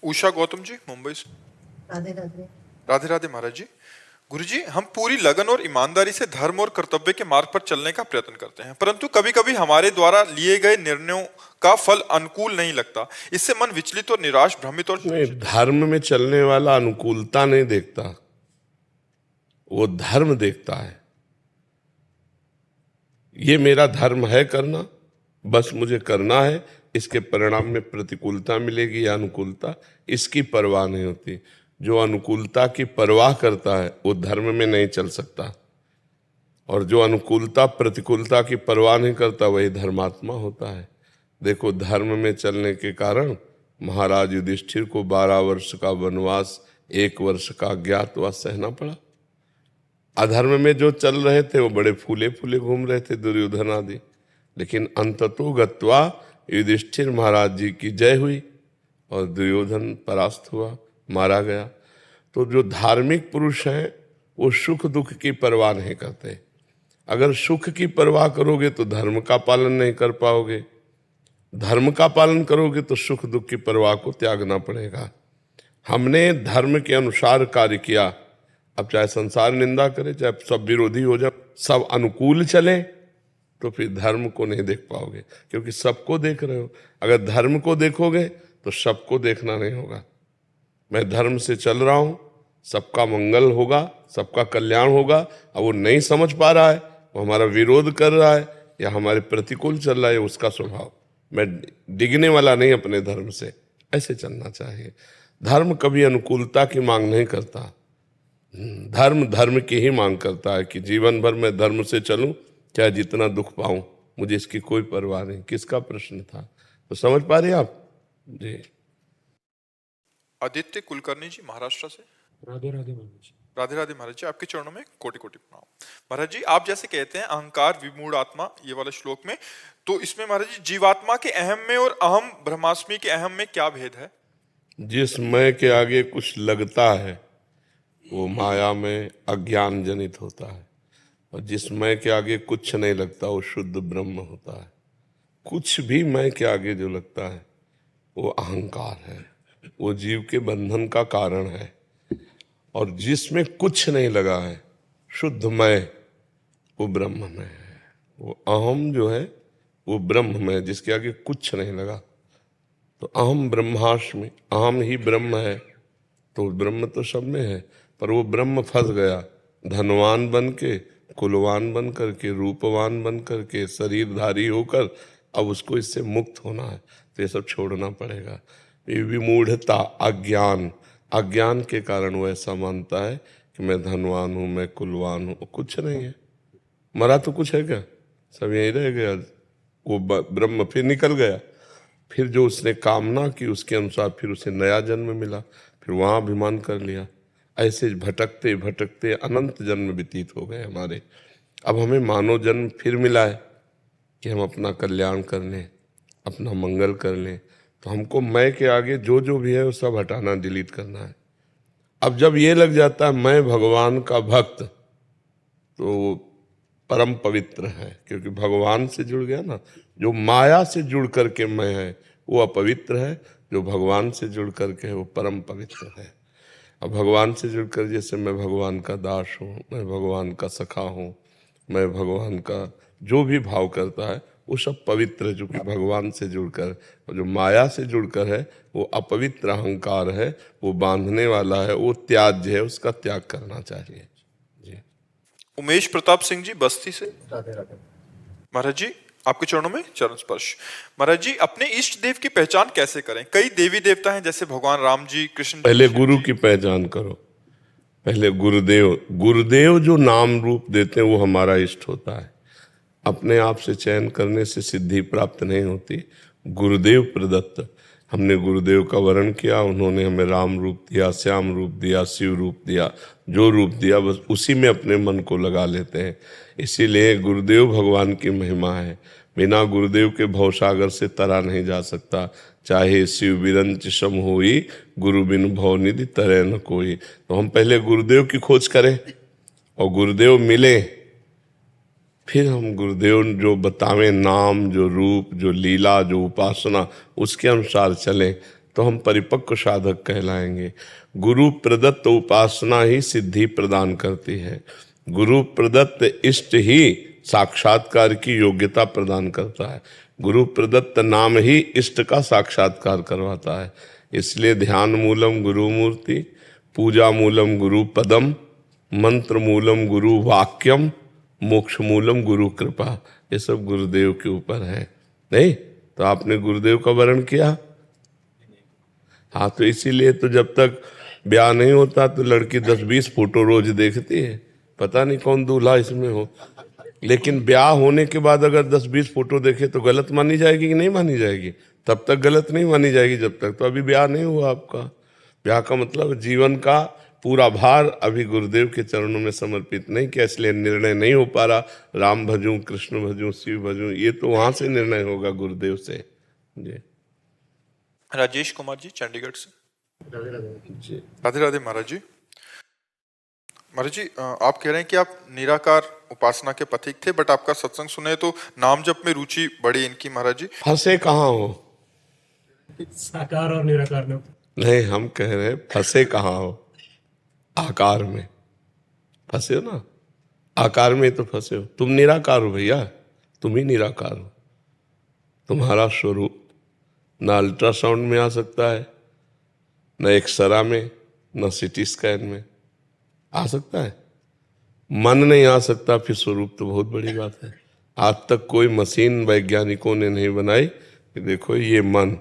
उषा गौतम जी मुंबई से। राधे राधे। राधे राधे महाराज जी। गुरुजी, हम पूरी लगन और ईमानदारी से धर्म और कर्तव्य के मार्ग पर चलने का प्रयत्न करते हैं, परंतु कभी-कभी हमारे द्वारा लिए गए निर्णयों का फल अनुकूल नहीं लगता। इससे मन विचलित और निराश, भ्रमित और नहीं, धर्म में चलने वाला अनुकूलता नहीं देखता, वो धर्म देखता है। ये मेरा धर्म है करना, बस मुझे करना है, इसके परिणाम में प्रतिकूलता मिलेगी या अनुकूलता, इसकी परवाह नहीं होती। जो अनुकूलता की परवाह करता है वो धर्म में नहीं चल सकता, और जो अनुकूलता प्रतिकूलता की परवाह नहीं करता वही धर्मात्मा होता है। देखो, धर्म में चलने के कारण महाराज युधिष्ठिर को 12 वर्ष का वनवास, 1 वर्ष का अज्ञातवास सहना पड़ा। अधर्म में जो चल रहे थे वो बड़े फूले फूले घूम रहे थे, दुर्योधन आदि, लेकिन अंततो गत्वा युधिष्ठिर महाराज जी की जय हुई और दुर्योधन परास्त हुआ, मारा गया। तो जो धार्मिक पुरुष हैं वो सुख दुख की परवाह नहीं करते। अगर सुख की परवाह करोगे तो धर्म का पालन नहीं कर पाओगे, धर्म का पालन करोगे तो सुख दुख की परवाह को त्यागना पड़ेगा। हमने धर्म के अनुसार कार्य किया, अब चाहे संसार निंदा करे, चाहे सब विरोधी हो जाए, सब अनुकूल चले, तो फिर धर्म को नहीं देख पाओगे, क्योंकि सबको देख रहे हो। अगर धर्म को देखोगे तो सबको देखना नहीं होगा। मैं धर्म से चल रहा हूं, सबका मंगल होगा, सबका कल्याण होगा, अब वो नहीं समझ पा रहा है, वो हमारा विरोध कर रहा है या हमारे प्रतिकूल चल रहा है, उसका स्वभाव। मैं डिगने वाला नहीं अपने धर्म से, ऐसे चलना चाहिए। धर्म कभी अनुकूलता की मांग नहीं करता, धर्म धर्म की ही मांग करता है कि जीवन भर मैं धर्म से चलूं, चाहे जितना दुख पाऊं, मुझे इसकी कोई परवाह नहीं। किसका प्रश्न था, तो समझ पा रहे आप जी। आदित्य कुलकर्णी जी महाराष्ट्र से। राधे राधे महाराज जी। राधे राधे महाराज जी, आपके चरणों में कोटि कोटि प्रणाम। महाराज जी, आप जैसे कहते हैं अहंकार विमूढ़ आत्मा, ये वाला श्लोक में, तो इसमें महाराज जी जीवात्मा के अहम में और अहम ब्रह्मास्मि के अहम में क्या भेद है? जिस मैं के आगे कुछ लगता है वो माया में अज्ञान जनित होता है, और जिस मैं के आगे कुछ नहीं लगता वो शुद्ध ब्रह्म होता है। कुछ भी मैं के आगे जो लगता है वो अहंकार है, वो जीव के बंधन का कारण है। और जिसमें कुछ नहीं लगा है, शुद्ध मैं, वो ब्रह्म में है। वो अहम जो है वो ब्रह्म में, जिसके आगे कुछ नहीं लगा। तो अहम ब्रह्मास्मि, अहम ही ब्रह्म है, तो ब्रह्म तो सब में है, पर वो ब्रह्म फंस गया धनवान बन के, कुलवान बन करके, रूपवान बन करके, शरीरधारी होकर। अब उसको इससे मुक्त होना है, तो ये सब छोड़ना पड़ेगा। ये विमूढ़ता, अज्ञान, अज्ञान के कारण वो ऐसा मानता है कि मैं धनवान हूँ, मैं कुलवान हूँ। कुछ नहीं है, मरा तो कुछ है क्या, सब यहीं रह गया। वो ब्रह्म फिर निकल गया, फिर जो उसने कामना की उसके अनुसार फिर उसे नया जन्म मिला, फिर वहाँ अभिमान कर लिया। ऐसे भटकते भटकते अनंत जन्म व्यतीत हो गए हमारे। अब हमें मानव जन्म फिर मिला है कि हम अपना कल्याण कर लें, अपना मंगल कर लें। तो हमको मैं के आगे जो जो भी है वो सब हटाना, डिलीट करना है। अब जब ये लग जाता है मैं भगवान का भक्त, तो परम पवित्र है, क्योंकि भगवान से जुड़ गया ना। जो माया से जुड़ करके मैं है वो अपवित्र है, जो भगवान से जुड़ करके है वो परम पवित्र है। अब भगवान से जुड़कर, जैसे मैं भगवान का दास हूँ, मैं भगवान का सखा हूँ, मैं भगवान का जो भी भाव करता है वो सब पवित्र है, जो कि भगवान से जुड़कर। और जो माया से जुड़कर है वो अपवित्र अहंकार है, वो बांधने वाला है, वो त्याज्य है, उसका त्याग करना चाहिए जी। उमेश प्रताप सिंह जी बस्ती से। राधे राधे। महाराज जी, आपके चरणों में चरण स्पर्श। महाराज जी, अपने इष्ट देव की पहचान कैसे करें? कई देवी देवता हैं, जैसे भगवान राम जी, कृष्ण जी। पहले गुरु की पहचान करो, पहले गुरुदेव। गुरुदेव जो नाम रूप देते हैं वो हमारा इष्ट होता है। अपने आप से चयन करने से सिद्धि प्राप्त नहीं होती, गुरुदेव प्रदत्त। हमने गुरुदेव का वर्ण किया, उन्होंने हमें राम रूप दिया, श्याम रूप दिया, शिव रूप दिया, जो रूप दिया बस उसी में अपने मन को लगा लेते हैं। इसीलिए गुरुदेव भगवान की महिमा है। बिना गुरुदेव के भवसागर से तरा नहीं जा सकता। चाहे शिव बिरंच सम होई, गुरु बिन भव निधि तरे न कोई। तो हम पहले गुरुदेव की खोज करें और गुरुदेव मिले, फिर हम गुरुदेव जो बतावें नाम, जो रूप, जो लीला, जो उपासना, उसके अनुसार चलें। तो हम परिपक्व साधक कहलाएंगे। गुरु प्रदत्त उपासना ही सिद्धि प्रदान करती है। गुरु प्रदत्त इष्ट ही साक्षात्कार की योग्यता प्रदान करता है। गुरु प्रदत्त नाम ही इष्ट का साक्षात्कार करवाता है। इसलिए ध्यान मूलम गुरु मूर्ति, पूजा मूलम गुरु पदम, मंत्र मूलम गुरु वाक्यम, मोक्ष मूलम गुरु कृपा। ये सब गुरुदेव के ऊपर है। नहीं तो आपने गुरुदेव का वर्ण किया। हाँ, तो इसीलिए तो जब तक ब्याह नहीं होता तो लड़की 10-20 फोटो रोज देखती है, पता नहीं कौन दूल्हा इसमें हो। लेकिन ब्याह होने के बाद अगर 10-20 फोटो देखे तो गलत मानी जाएगी कि नहीं मानी जाएगी? तब तक गलत नहीं मानी जाएगी जब तक तो अभी ब्याह नहीं हुआ आपका। ब्याह का मतलब जीवन का पूरा भार अभी गुरुदेव के चरणों में समर्पित नहीं किया, इसलिए निर्णय नहीं हो पा रहा। राम भजूं, कृष्ण भजूं, शिव भजूं, ये तो वहां से निर्णय होगा गुरुदेव से। जी राजेश कुमार जी चंडीगढ़ से। जी राधे राधे महाराज जी। महाराज जी, आप कह रहे हैं कि आप निराकार उपासना के पथिक थे, बट आपका सत्संग सुने तो नाम जप में रुचि बढ़ी इनकी। महाराज जी फंसे कहाँ हो? साकार और निराकार में। नहीं, हम कह रहे फंसे कहाँ हो? आकार में फंसे हो ना, आकार में तो फंसे हो। तुम निराकार हो भैया, तुम ही निराकार हो। तुम्हारा स्वरूप ना अल्ट्रासाउंड में आ सकता है, न एक्सरा में, न सिटी स्कैन में आ सकता है। मन नहीं आ सकता, फिर स्वरूप तो बहुत बड़ी बात है। आज तक कोई मशीन वैज्ञानिकों ने नहीं बनाई कि देखो ये मन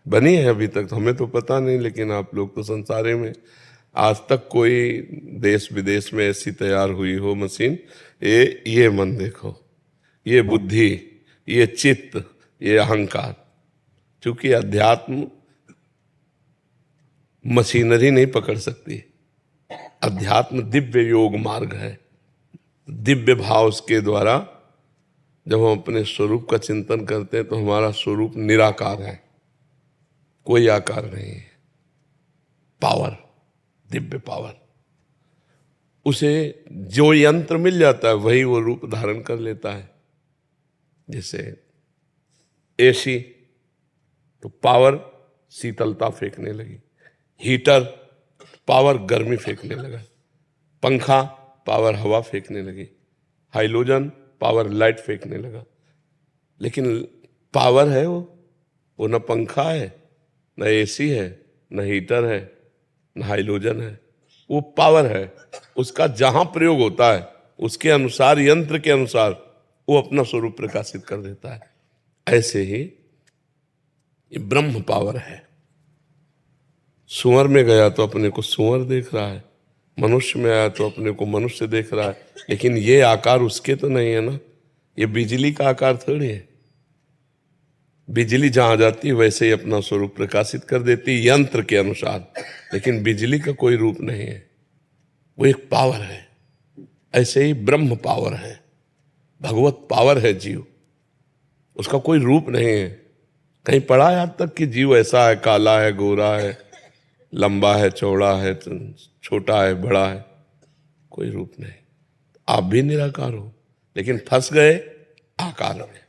बनी है। अभी तक हमें तो पता नहीं, लेकिन आप लोग तो संसारे में आज तक कोई देश विदेश में ऐसी तैयार हुई हो मशीन, ये मन देखो, ये बुद्धि, ये चित्त, ये अहंकार। क्योंकि अध्यात्म मशीनरी नहीं पकड़ सकती। अध्यात्म दिव्य योग मार्ग है। दिव्य भाव के द्वारा जब हम अपने स्वरूप का चिंतन करते हैं तो हमारा स्वरूप निराकार है, कोई आकार नहीं है। पावर, दिव्य पावर, उसे जो यंत्र मिल जाता है वही वो रूप धारण कर लेता है। जैसे एसी तो पावर शीतलता फेंकने लगी, हीटर पावर गर्मी फेंकने लगा, पंखा पावर हवा फेंकने लगी, हाइड्रोजन पावर लाइट फेंकने लगा। लेकिन पावर है वो न पंखा है, न एसी है, न हीटर है, न हाइड्रोजन है। वो पावर है। उसका जहां प्रयोग होता है उसके अनुसार, यंत्र के अनुसार वो अपना स्वरूप प्रकाशित कर देता है। ऐसे ही ये ब्रह्म पावर है। सुअर में गया तो अपने को सुअर देख रहा है, मनुष्य में आया तो अपने को मनुष्य देख रहा है। लेकिन ये आकार उसके तो नहीं है ना। ये बिजली का आकार थोड़ी है। बिजली जहां जाती है वैसे ही अपना स्वरूप प्रकाशित कर देती है यंत्र के अनुसार। लेकिन बिजली का कोई रूप नहीं है, वो एक पावर है। ऐसे ही ब्रह्म पावर है, भगवत पावर है जीव, उसका कोई रूप नहीं है। कहीं पढ़ा है आज तक कि जीव ऐसा है, काला है, गोरा है, लंबा है, चौड़ा है, छोटा है, बड़ा है? कोई रूप नहीं। आप भी निराकार हो, लेकिन फंस गए आकार में।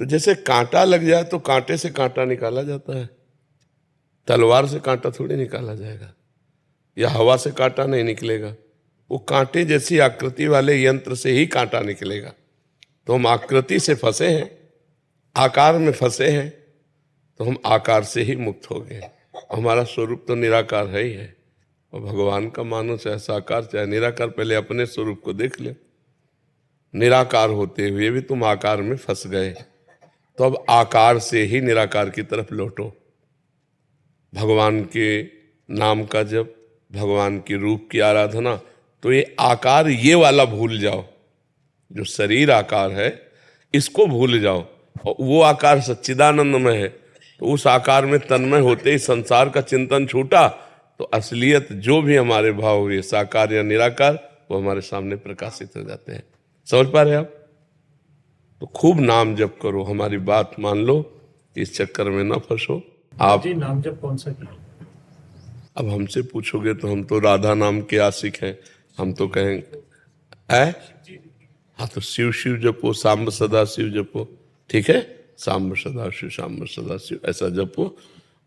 तो जैसे कांटा लग जाए तो कांटे से कांटा निकाला जाता है, तलवार से कांटा थोड़ी निकाला जाएगा, या हवा से कांटा नहीं निकलेगा। वो कांटे जैसी आकृति वाले यंत्र से ही कांटा निकलेगा। तो हम आकृति से फंसे हैं, आकार में फंसे हैं, तो हम आकार से ही मुक्त हो गए। हमारा स्वरूप तो निराकार है ही है। और भगवान का मानो चाहे साकार चाहे निराकार, पहले अपने स्वरूप को देख ले। निराकार होते हुए भी तुम आकार में फंस गए, तो अब आकार से ही निराकार की तरफ लौटो। भगवान के नाम का जप, भगवान के रूप की आराधना, तो ये आकार ये वाला भूल जाओ, जो शरीर आकार है इसको भूल जाओ। और वो आकार सच्चिदानंदमय है, तो उस आकार में तन्मय होते ही संसार का चिंतन छूटा, तो असलियत जो भी हमारे भाव हुए, साकार या निराकार, वो हमारे सामने प्रकाशित हो जाते हैं। समझ पा रहे आप? तो खूब नाम जप करो, हमारी बात मान लो, इस चक्कर में ना फंसो। आप जी नाम जप कौन सा किया? अब हमसे पूछोगे तो हम तो राधा नाम के आशिक हैं, हम तो कहेंगे हाँ तो शिव शिव जपो, सांब सदा शिव जपो, ठीक है। सांब सदाशिव सांब सदाशिव ऐसा जपो,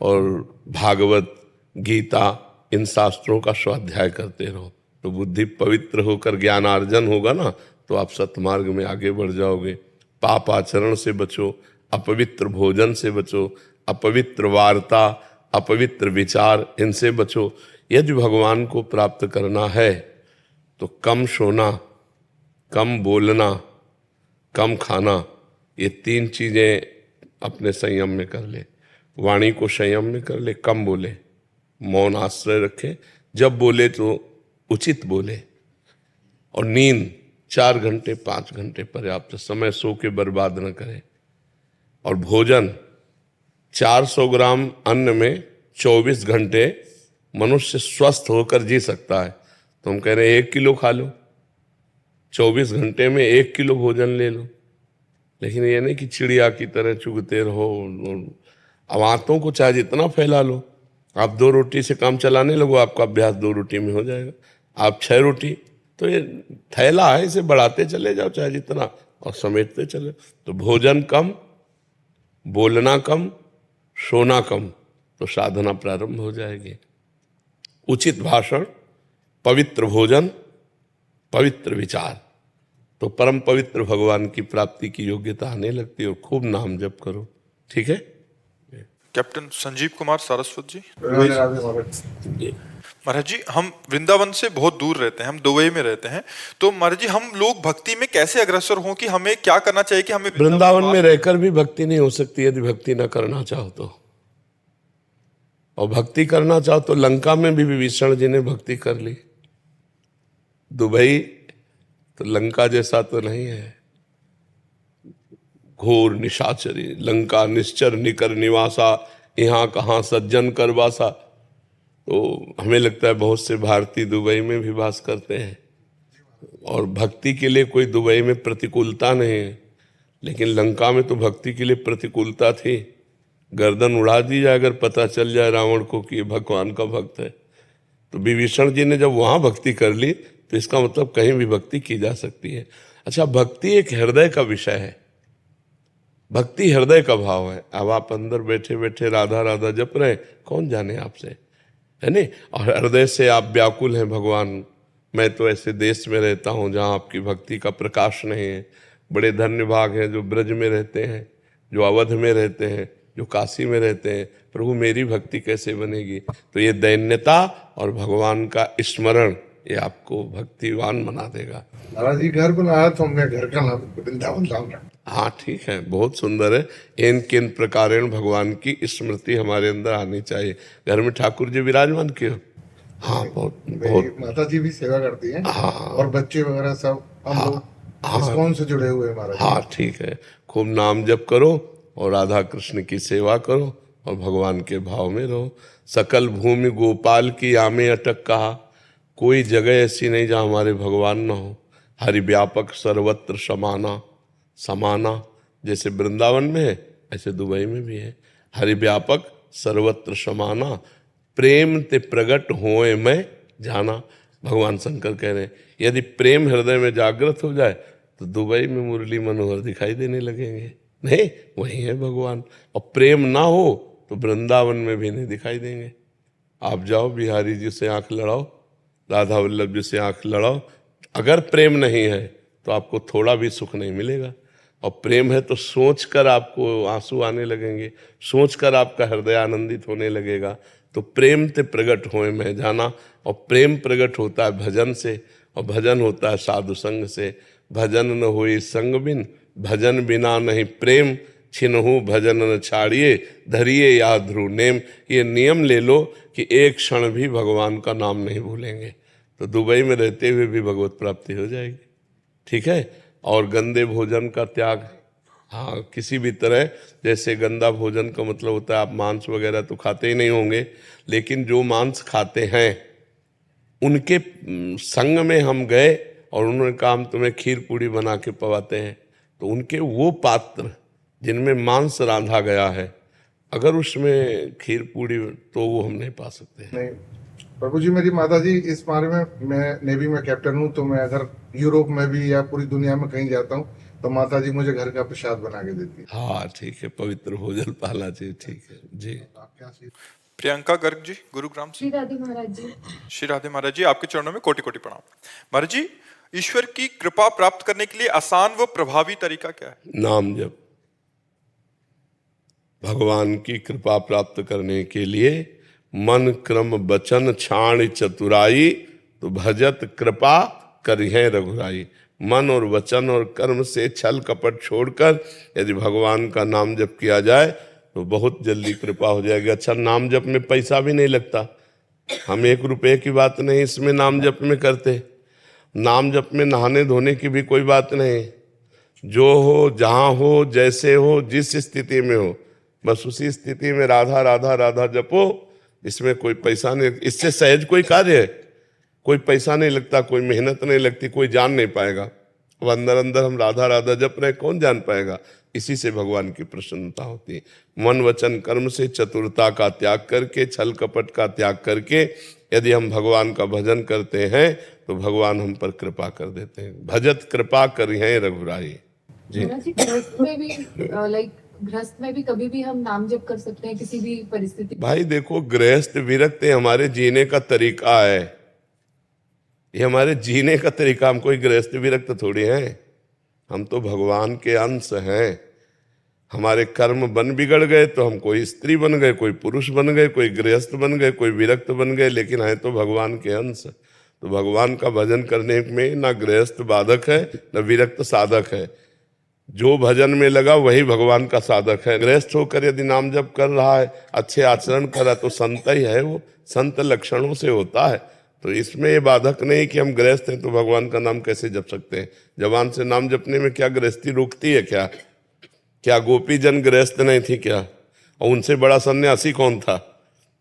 और भागवत गीता इन शास्त्रों का स्वाध्याय करते रहो, तो बुद्धि पवित्र होकर ज्ञानार्जन होगा ना, तो आप सतमार्ग में आगे बढ़ जाओगे। पाप आचरण से बचो, अपवित्र भोजन से बचो, अपवित्र वार्ता, अपवित्र विचार, इनसे बचो। यदि भगवान को प्राप्त करना है तो कम सोना, कम बोलना, कम खाना, ये 3 चीजें अपने संयम में कर ले। वाणी को संयम में कर ले, कम बोले, मौन आश्रय रखे, जब बोले तो उचित बोले, और नींद 4 घंटे 5 घंटे पर्याप्त समय, सो के बर्बाद न करें। और भोजन 400 ग्राम अन्न में 24 घंटे मनुष्य स्वस्थ होकर जी सकता है, तो हम कह रहे हैं 1 किलो खा लो, 24 घंटे में 1 किलो भोजन ले लो। लेकिन ये नहीं कि चिड़िया की तरह चुगते रहो। अब आंतों को चाहे जितना फैला लो, आप 2 रोटी से काम चलाने लगो, आपका अभ्यास 2 रोटी में हो जाएगा। आप 6 रोटी, तो ये थैला है, इसे बढ़ाते चले जाओ चाहे जितना, और समेटते चले। तो भोजन कम, बोलना कम, सोना कम, तो साधना प्रारंभ हो जाएगी। उचित भाषण, पवित्र भोजन, पवित्र विचार, तो परम पवित्र भगवान की प्राप्ति की योग्यता आने लगती है। और खूब नाम जप करो, ठीक है। कैप्टन संजीव कुमार सारस्वत जी। राधे महाराज जी, हम वृंदावन से बहुत दूर रहते हैं, हम दुबई में रहते हैं, तो महाराज जी हम लोग भक्ति में कैसे अग्रसर हों, कि हमें क्या करना चाहिए कि हमें वृंदावन में रहकर भी भक्ति नहीं हो सकती यदि भक्ति न करना चाहो तो। और भक्ति करना चाहो तो लंका में भी विभीषण जी ने भक्ति कर ली। दुबई तो लंका जैसा तो नहीं है, घोर निशाचरी लंका, निश्चर निकर निवासा, यहाँ कहाँ सज्जन कर वासा। तो हमें लगता है बहुत से भारतीय दुबई में भी वास करते हैं, और भक्ति के लिए कोई दुबई में प्रतिकूलता नहीं है। लेकिन लंका में तो भक्ति के लिए प्रतिकूलता थी, गर्दन उड़ा दी जाए अगर पता चल जाए रावण को कि ये भगवान का भक्त है। तो विभीषण जी ने जब वहां भक्ति कर ली, तो इसका मतलब कहीं भी भक्ति की जा सकती है। अच्छा, भक्ति एक हृदय का विषय है, भक्ति हृदय का भाव है। अब आप अंदर बैठे बैठे राधा राधा जप रहे, कौन जाने आपसे, है नहीं। और हृदय से आप व्याकुल हैं, भगवान मैं तो ऐसे देश में रहता हूँ जहाँ आपकी भक्ति का प्रकाश नहीं है। बड़े धन्य भाग हैं जो ब्रज में रहते हैं, जो अवध में रहते हैं, जो काशी में रहते हैं। प्रभु मेरी भक्ति कैसे बनेगी। तो ये दैन्यता और भगवान का स्मरण, ये आपको भक्तिवान बना देगा। महाराज जी घर बनाया तो हमने घर का नाम वृंदावन धाम रखा। हाँ ठीक है, बहुत सुंदर है। इन किन प्रकारेण भगवान की स्मृति हमारे अंदर आनी चाहिए। घर में ठाकुर जी विराजमान क्यों? हाँ बहुत बहुत। माता जी भी सेवा करती हैं। हाँ और बच्चे वगैरह सब हम लोग इस्कॉन से जुड़े हुए हैं महाराज। हाँ ठीक है, खूब नाम जप करो और राधा कृष्ण की सेवा करो और भगवान के भाव में रहो। सकल भूमि गोपाल की आमे अटक कहा, कोई जगह ऐसी नहीं जहाँ हमारे भगवान ना हो। हरि व्यापक सर्वत्र समाना, समाना जैसे वृंदावन में है ऐसे दुबई में भी है। हरि व्यापक सर्वत्र समाना, प्रेम ते प्रगट होए मैं जाना। भगवान शंकर कह रहे हैं यदि प्रेम हृदय में जागृत हो जाए तो दुबई में मुरली मनोहर दिखाई देने लगेंगे। नहीं, वही है भगवान। और प्रेम ना हो तो वृंदावन में भी नहीं दिखाई देंगे। आप जाओ बिहारी जी से आंख लड़ाओ, राधा वल्लभ जी से आंख लड़ाओ, अगर प्रेम नहीं है तो आपको थोड़ा भी सुख नहीं मिलेगा। और प्रेम है तो सोचकर आपको आंसू आने लगेंगे, सोचकर आपका हृदय आनंदित होने लगेगा। तो प्रेम ते प्रगट होए मैं जाना। और प्रेम प्रगट होता है भजन से, और भजन होता है साधु संग से। भजन न होई संग बिन, भजन बिना नहीं प्रेम, छिनहु भजन न छाड़िए, धरिए या ध्रुव नेम। ये नियम ले लो कि एक क्षण भी भगवान का नाम नहीं भूलेंगे तो दुबई में रहते हुए भी भगवत प्राप्ति हो जाएगी। ठीक है। और गंदे भोजन का त्याग, हाँ किसी भी तरह, जैसे गंदा भोजन का मतलब होता है आप मांस वगैरह तो खाते ही नहीं होंगे, लेकिन जो मांस खाते हैं उनके संग में हम गए और उन्होंने कहा हम तुम्हें खीर पूड़ी बना के पवाते हैं, तो उनके वो पात्र जिनमें मांस रांधा गया है, अगर उसमें खीर पूड़ी, तो वो हम नहीं पा सकते। नहीं प्रभु जी, मेरी माता जी इस बारे में, मैं नेवी में कैप्टन हूँ, तो मैं अगर यूरोप में भी या पूरी दुनिया में कहीं जाता हूँ तो माता जी मुझे घर का प्रसाद बना के देती है। हाँ ठीक है, पवित्र भोजन पाना चाहिए, ठीक है जी। आप क्या सीख प्रियंका गर्ग जी, गुरुग्राम से। श्री राधे महाराज जी। श्री राधे महाराज जी, आपके चरणों में कोटि कोटि प्रणाम। महाराज जी, ईश्वर की कृपा प्राप्त करने के लिए आसान व प्रभावी तरीका क्या है? नाम जप। भगवान की कृपा प्राप्त करने के लिए मन क्रम वचन छाण चतुराई, तो भजत कृपा करिहे रघुराई। मन और वचन और कर्म से छल कपट छोड़कर यदि भगवान का नाम जप किया जाए तो बहुत जल्दी कृपा हो जाएगी। अच्छा, नाम जप में पैसा भी नहीं लगता, हम 1 रुपए की बात नहीं इसमें नाम जप में करते। नाम जप में नहाने धोने की भी कोई बात नहीं, जो हो जहाँ हो जैसे हो जिस स्थिति में हो बस उसी स्थिति में राधा राधा राधा जपो। इसमें कोई पैसा नहीं, इससे सहज कोई कार्य है, कोई पैसा नहीं लगता, कोई मेहनत नहीं लगती, कोई जान नहीं पाएगा। अब अंदर अंदर हम राधा राधा जप रहे, कौन जान पाएगा? इसी से भगवान की प्रसन्नता होती है। मन वचन कर्म से चतुरता का त्याग करके, छल कपट का त्याग करके यदि हम भगवान का भजन करते हैं तो भगवान हम पर कृपा कर देते हैं। भजत कृपा करिहे रघुराई जी। महाराज जी, गृहस्थ में भी गृहस्थ में भी कभी भी हम नाम जप कर सकते हैं किसी भी परिस्थिति। भाई देखो, गृहस्थ विरक्त हमारे जीने का तरीका है, ये हमारे जीने का तरीका। हम कोई गृहस्थ विरक्त थोड़ी हैं, हम तो भगवान के अंश हैं। हमारे कर्म बन बिगड़ गए तो हम कोई स्त्री बन गए, कोई पुरुष बन गए, कोई गृहस्थ बन गए, कोई विरक्त बन गए, लेकिन हैं तो भगवान के अंश। तो भगवान का भजन करने में ना गृहस्थ बाधक है ना विरक्त साधक है। जो भजन में लगा वही भगवान का साधक है। गृहस्थ होकर यदि नाम जप कर रहा है, अच्छे आचरण कर रहा है तो संत ही है, वो संत लक्षणों से होता है। तो इसमें ये बाधक नहीं कि हम गृहस्थ हैं तो भगवान का नाम कैसे जप सकते हैं। जवान से नाम जपने में क्या गृहस्थी रोकती है? क्या गोपी जन गृहस्थ नहीं थी क्या? और उनसे बड़ा सन्यासी कौन था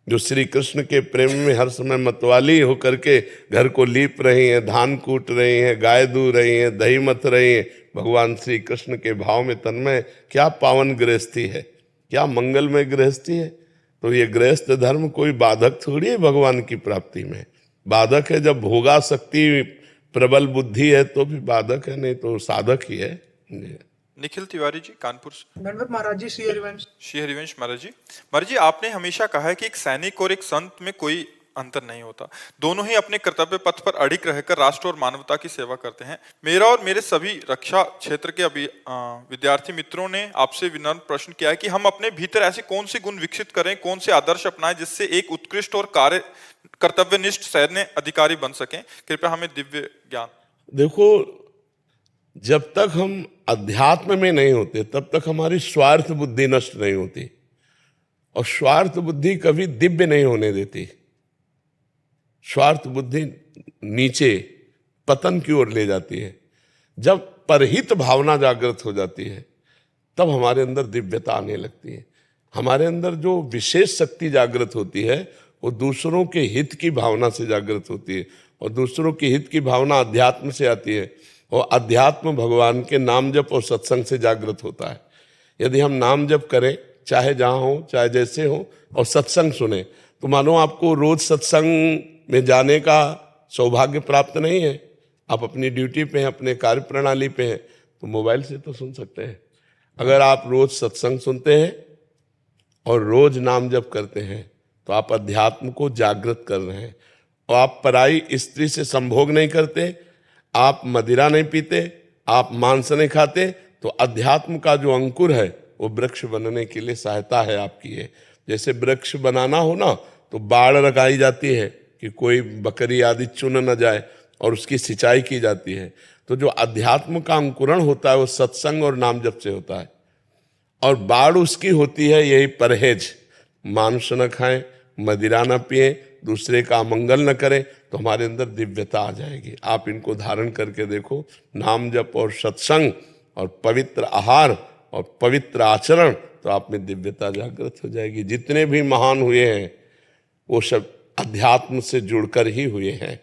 जो श्री कृष्ण के प्रेम में हर समय मतवाली होकर के घर को लीप रही हैं, धान कूट रही हैं, गाय दूह रही हैं, दही मथ रही हैं, भगवान श्री कृष्ण के भाव में तन्मय। क्या पावन गृहस्थी है, क्या मंगलमय गृहस्थी है। तो ये गृहस्थ धर्म कोई बाधक थोड़ी है भगवान की प्राप्ति में। बाधक है जब भोगा शक्ति प्रबल बुद्धि है तो भी बाधक है, नहीं तो साधक ही है। निखिल तिवारी जी, कानपुर से। दंडवत महाराज जी, श्री हरिवंश। श्री हरिवंश महाराज जी। महाराज जी, आपने हमेशा कहा है कि एक सैनिक और एक संत में कोई अंतर नहीं होता, दोनों ही अपने कर्तव्य पथ पर अडिग रहकर राष्ट्र और मानवता की सेवा करते हैं। मेरा और मेरे सभी रक्षा क्षेत्र के विद्यार्थी मित्रों ने आपसे विनम्र प्रश्न किया है कि हम अपने भीतर ऐसे कौन से गुण विकसित करें, कौन से आदर्श अपनाएं जिससे एक उत्कृष्ट और कर्तव्यनिष्ठ सैन्य अधिकारी बन सकें। कृपया हमें दिव्य ज्ञान। देखो, जब तक हम अध्यात्म में नहीं होते तब तक हमारी स्वार्थ बुद्धि नष्ट नहीं होती, और स्वार्थ बुद्धि कभी दिव्य नहीं होने देती। स्वार्थ बुद्धि नीचे पतन की ओर ले जाती है। जब परहित भावना जागृत हो जाती है तब हमारे अंदर दिव्यता आने लगती है। हमारे अंदर जो विशेष शक्ति जागृत होती है वो दूसरों के हित की भावना से जागृत होती है, और दूसरों के हित की भावना अध्यात्म से आती है, और अध्यात्म भगवान के नाम जप और सत्संग से जागृत होता है। यदि हम नाम जप करें, चाहे जहाँ हो चाहे जैसे हो, और सत्संग सुने, तो मानो आपको रोज सत्संग में जाने का सौभाग्य प्राप्त नहीं है। आप अपनी ड्यूटी पे हैं, अपने कार्य प्रणाली पे हैं, तो मोबाइल से तो सुन सकते हैं। अगर आप रोज सत्संग सुनते हैं और रोज नाम जप करते हैं तो आप अध्यात्म को जागृत कर रहे हैं। और आप पराई स्त्री से संभोग नहीं करते, आप मदिरा नहीं पीते, आप मांस नहीं खाते, तो अध्यात्म का जो अंकुर है वो वृक्ष बनने के लिए सहायता है आपकी है। जैसे वृक्ष बनाना हो ना तो बाड़ लगाई जाती है कि कोई बकरी आदि चुन न जाए, और उसकी सिंचाई की जाती है। तो जो अध्यात्म का अंकुरण होता है वो सत्संग और नाम जप से होता है, और बाढ़ उसकी होती है यही परहेज। मांस न खाएं, मदिरा न पिए, दूसरे का अमंगल न करें, तो हमारे अंदर दिव्यता आ जाएगी। आप इनको धारण करके देखो, नाम जप और सत्संग और पवित्र आहार और पवित्र आचरण, तो आप में दिव्यता जागृत हो जाएगी। जितने भी महान हुए हैं वो सब अध्यात्म से जुड़कर ही हुए हैं।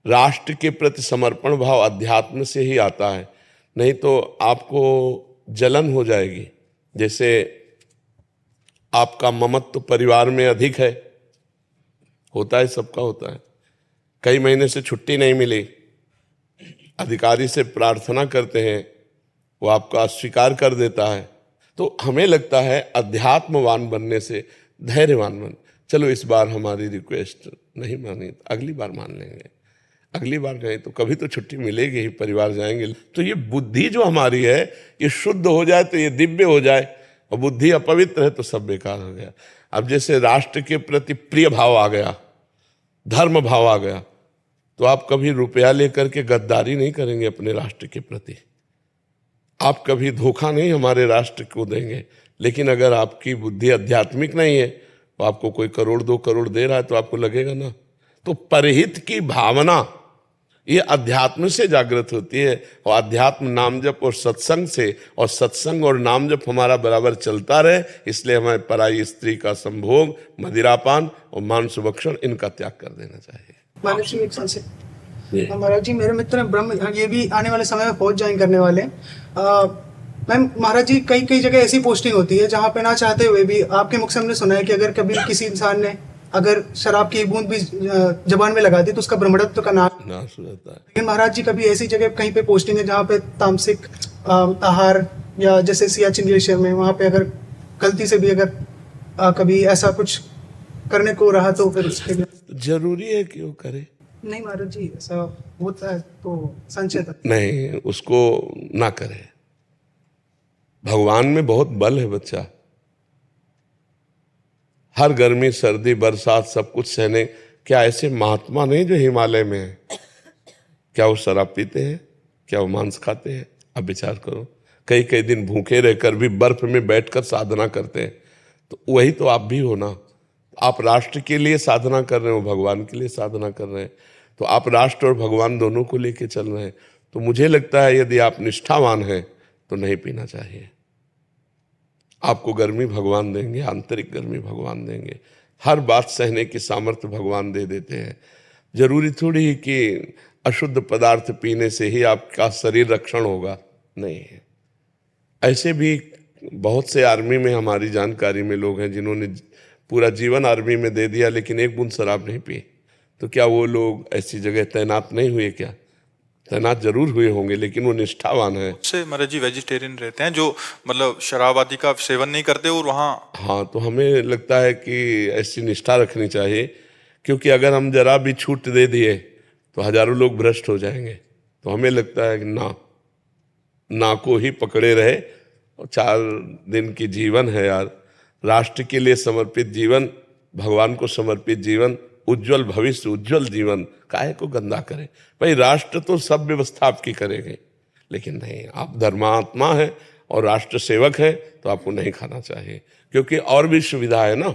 राष्ट्र के प्रति समर्पण भाव अध्यात्म से ही आता है, नहीं तो आपको जलन हो जाएगी। जैसे आपका ममत्व परिवार में अधिक है, होता है, सबका होता है। कई महीने से छुट्टी नहीं मिली, अधिकारी से प्रार्थना करते हैं वो आपको अस्वीकार कर देता है। तो हमें लगता है अध्यात्मवान बनने से धैर्यवान बन। चलो इस बार हमारी रिक्वेस्ट नहीं मानी, अगली बार मान लेंगे, अगली बार गए तो कभी तो छुट्टी मिलेगी ही, परिवार जाएंगे। तो ये बुद्धि जो हमारी है ये शुद्ध हो जाए तो ये दिव्य हो जाए, और बुद्धि अपवित्र है तो सब बेकार हो गया। अब जैसे राष्ट्र के प्रति प्रिय भाव आ गया, धर्म भाव आ गया, तो आप कभी रुपया लेकर के गद्दारी नहीं करेंगे अपने राष्ट्र के प्रति, आप कभी धोखा नहीं हमारे राष्ट्र को देंगे। लेकिन अगर आपकी बुद्धि आध्यात्मिक नहीं है तो आपको कोई करोड़ 2 करोड़ दे रहा है तो आपको लगेगा ना। तो परहित की भावना ये अध्यात्म से जागृत होती है, और अध्यात्म नाम जप और सत्संग से, और सत्संग और नाम जप हमारा बराबर चलता रहे। इसलिए हमें पराई स्त्री का संभोग, मदिरापान और मांस भक्षण इनका त्याग कर देना चाहिए। महाराज जी एक संशय। महाराज जी मेरे मित्र ब्रह्म ये भी आने वाले समय में फौज ज्वाइन करने वाले हैं। मैम महाराज जी कई कई जगह ऐसी पोस्टिंग होती है जहाँ पे ना चाहते हुए भी, आपके मुख से हमने सुना है कि अगर कभी किसी इंसान ने अगर शराब की बूंद भी जबान में लगा दी तो उसका ब्रह्मणत्व का नाश हो जाता है। लेकिन महाराज जी कभी ऐसी जगह कहीं पे पोस्टिंग है जहाँ पे तामसिक आहार, या जैसे सियाचिन ग्लेशियर में, वहाँ पे अगर गलती से भी अगर कभी ऐसा कुछ करने को रहा तो फिर उसके लिए जरूरी है कि वो करे? नहीं महाराज जी, ऐसा होता है तो संशय था। नहीं, उसको ना करे। भगवान में बहुत बल है बच्चा। हर गर्मी सर्दी बरसात सब कुछ सहने। क्या ऐसे महात्मा नहीं जो हिमालय में है? क्या वो शराब पीते हैं? क्या वो मांस खाते हैं? अब विचार करो, कई कई दिन भूखे रहकर भी बर्फ में बैठकर साधना करते हैं। तो वही तो आप भी हो ना। आप राष्ट्र के लिए साधना कर रहे हो, भगवान के लिए साधना कर रहे हैं, तो आप राष्ट्र और भगवान दोनों को लेके चल रहे हैं। तो मुझे लगता है यदि आप निष्ठावान हैं तो नहीं पीना चाहिए। आपको गर्मी भगवान देंगे, आंतरिक गर्मी भगवान देंगे, हर बात सहने की सामर्थ्य भगवान दे देते हैं। जरूरी थोड़ी ही कि अशुद्ध पदार्थ पीने से ही आपका शरीर रक्षण होगा, नहीं है। ऐसे भी बहुत से आर्मी में हमारी जानकारी में लोग हैं जिन्होंने पूरा जीवन आर्मी में दे दिया लेकिन एक बूंद शराब नहीं पी। तो क्या वो लोग ऐसी जगह तैनात नहीं हुए? क्या तैनात जरूर हुए होंगे, लेकिन वो निष्ठावान है। से महाराज जी वेजिटेरियन रहते हैं जो मतलब शराब आदि का सेवन नहीं करते और वहाँ। हाँ, तो हमें लगता है कि ऐसी निष्ठा रखनी चाहिए, क्योंकि अगर हम जरा भी छूट दे दिए तो हजारों लोग भ्रष्ट हो जाएंगे। तो हमें लगता है कि ना को ही पकड़े रहे। और 4 दिन की जीवन है यार, राष्ट्र के लिए समर्पित जीवन, भगवान को समर्पित जीवन, उज्जवल भविष्य, उज्जवल जीवन, काहे को गंदा करें? भाई राष्ट्र तो सब व्यवस्था आपकी करेंगे, लेकिन नहीं, आप धर्मात्मा है और राष्ट्र सेवक है तो आपको नहीं खाना चाहिए, क्योंकि और भी सुविधा है ना,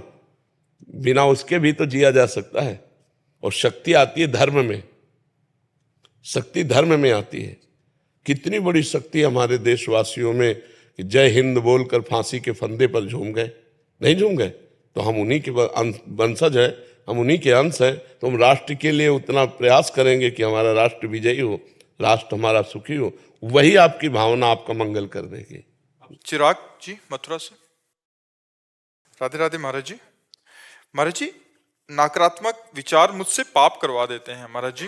बिना उसके भी तो जिया जा सकता है। और शक्ति आती है धर्म में, शक्ति धर्म में आती है। कितनी बड़ी शक्ति हमारे देशवासियों में कि जय हिंद बोलकर फांसी के फंदे पर झूम गए, नहीं झूम गए? तो हम उन्हीं के वंशज है, हम उन्हीं के अंश हैं। तो हम राष्ट्र के लिए उतना प्रयास करेंगे कि हमारा राष्ट्र विजयी हो, राष्ट्र हमारा सुखी हो। वही आपकी भावना आपका मंगल कर देगी। चिराग जी मथुरा से। राधे राधे महाराज जी। महाराज जी, नकारात्मक विचार मुझसे पाप करवा देते हैं महाराज जी,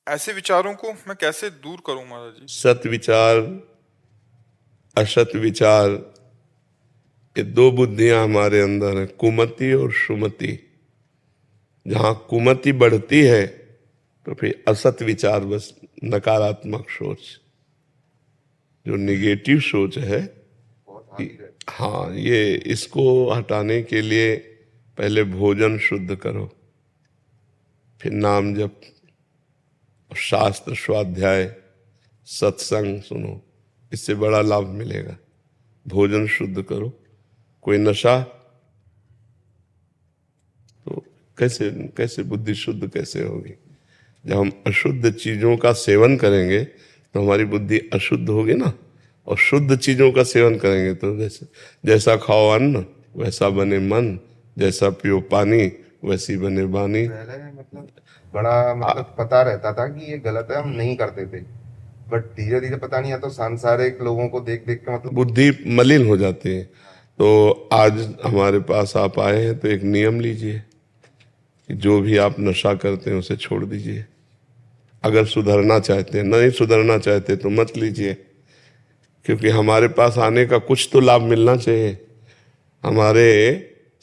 ऐसे विचारों को मैं कैसे दूर करूं महाराज जी? सत विचार, असत विचार, ये 2 बुद्धियां हमारे अंदर हैं, कुमति और सुमति। जहां कुमति बढ़ती है तो फिर असत विचार, बस नकारात्मक सोच, जो निगेटिव सोच है, हाँ, ये इसको हटाने के लिए पहले भोजन शुद्ध करो, फिर नाम जप, शास्त्र स्वाध्याय, सत्संग सुनो, इससे बड़ा लाभ मिलेगा। भोजन शुद्ध करो। कोई नशा, तो कैसे बुद्धि शुद्ध कैसे होगी? जब हम अशुद्ध चीजों का सेवन करेंगे तो हमारी बुद्धि अशुद्ध होगी ना, और शुद्ध चीजों का सेवन करेंगे तो जैसा खाओ अन्न वैसा बने मन, जैसा पियो पानी वैसी बने वाणी। मतलब बड़ा पता रहता था कि ये गलत है, हम नहीं करते थे, बट धीरे धीरे पता नहीं है तो सांसारिक लोगों को देख देख के बुद्धि मलिन हो जाती है। तो आज हमारे पास आप आए हैं तो एक नियम लीजिए कि जो भी आप नशा करते हैं उसे छोड़ दीजिए। अगर सुधरना चाहते हैं, नहीं सुधरना चाहते तो मत लीजिए। क्योंकि हमारे पास आने का कुछ तो लाभ मिलना चाहिए। हमारे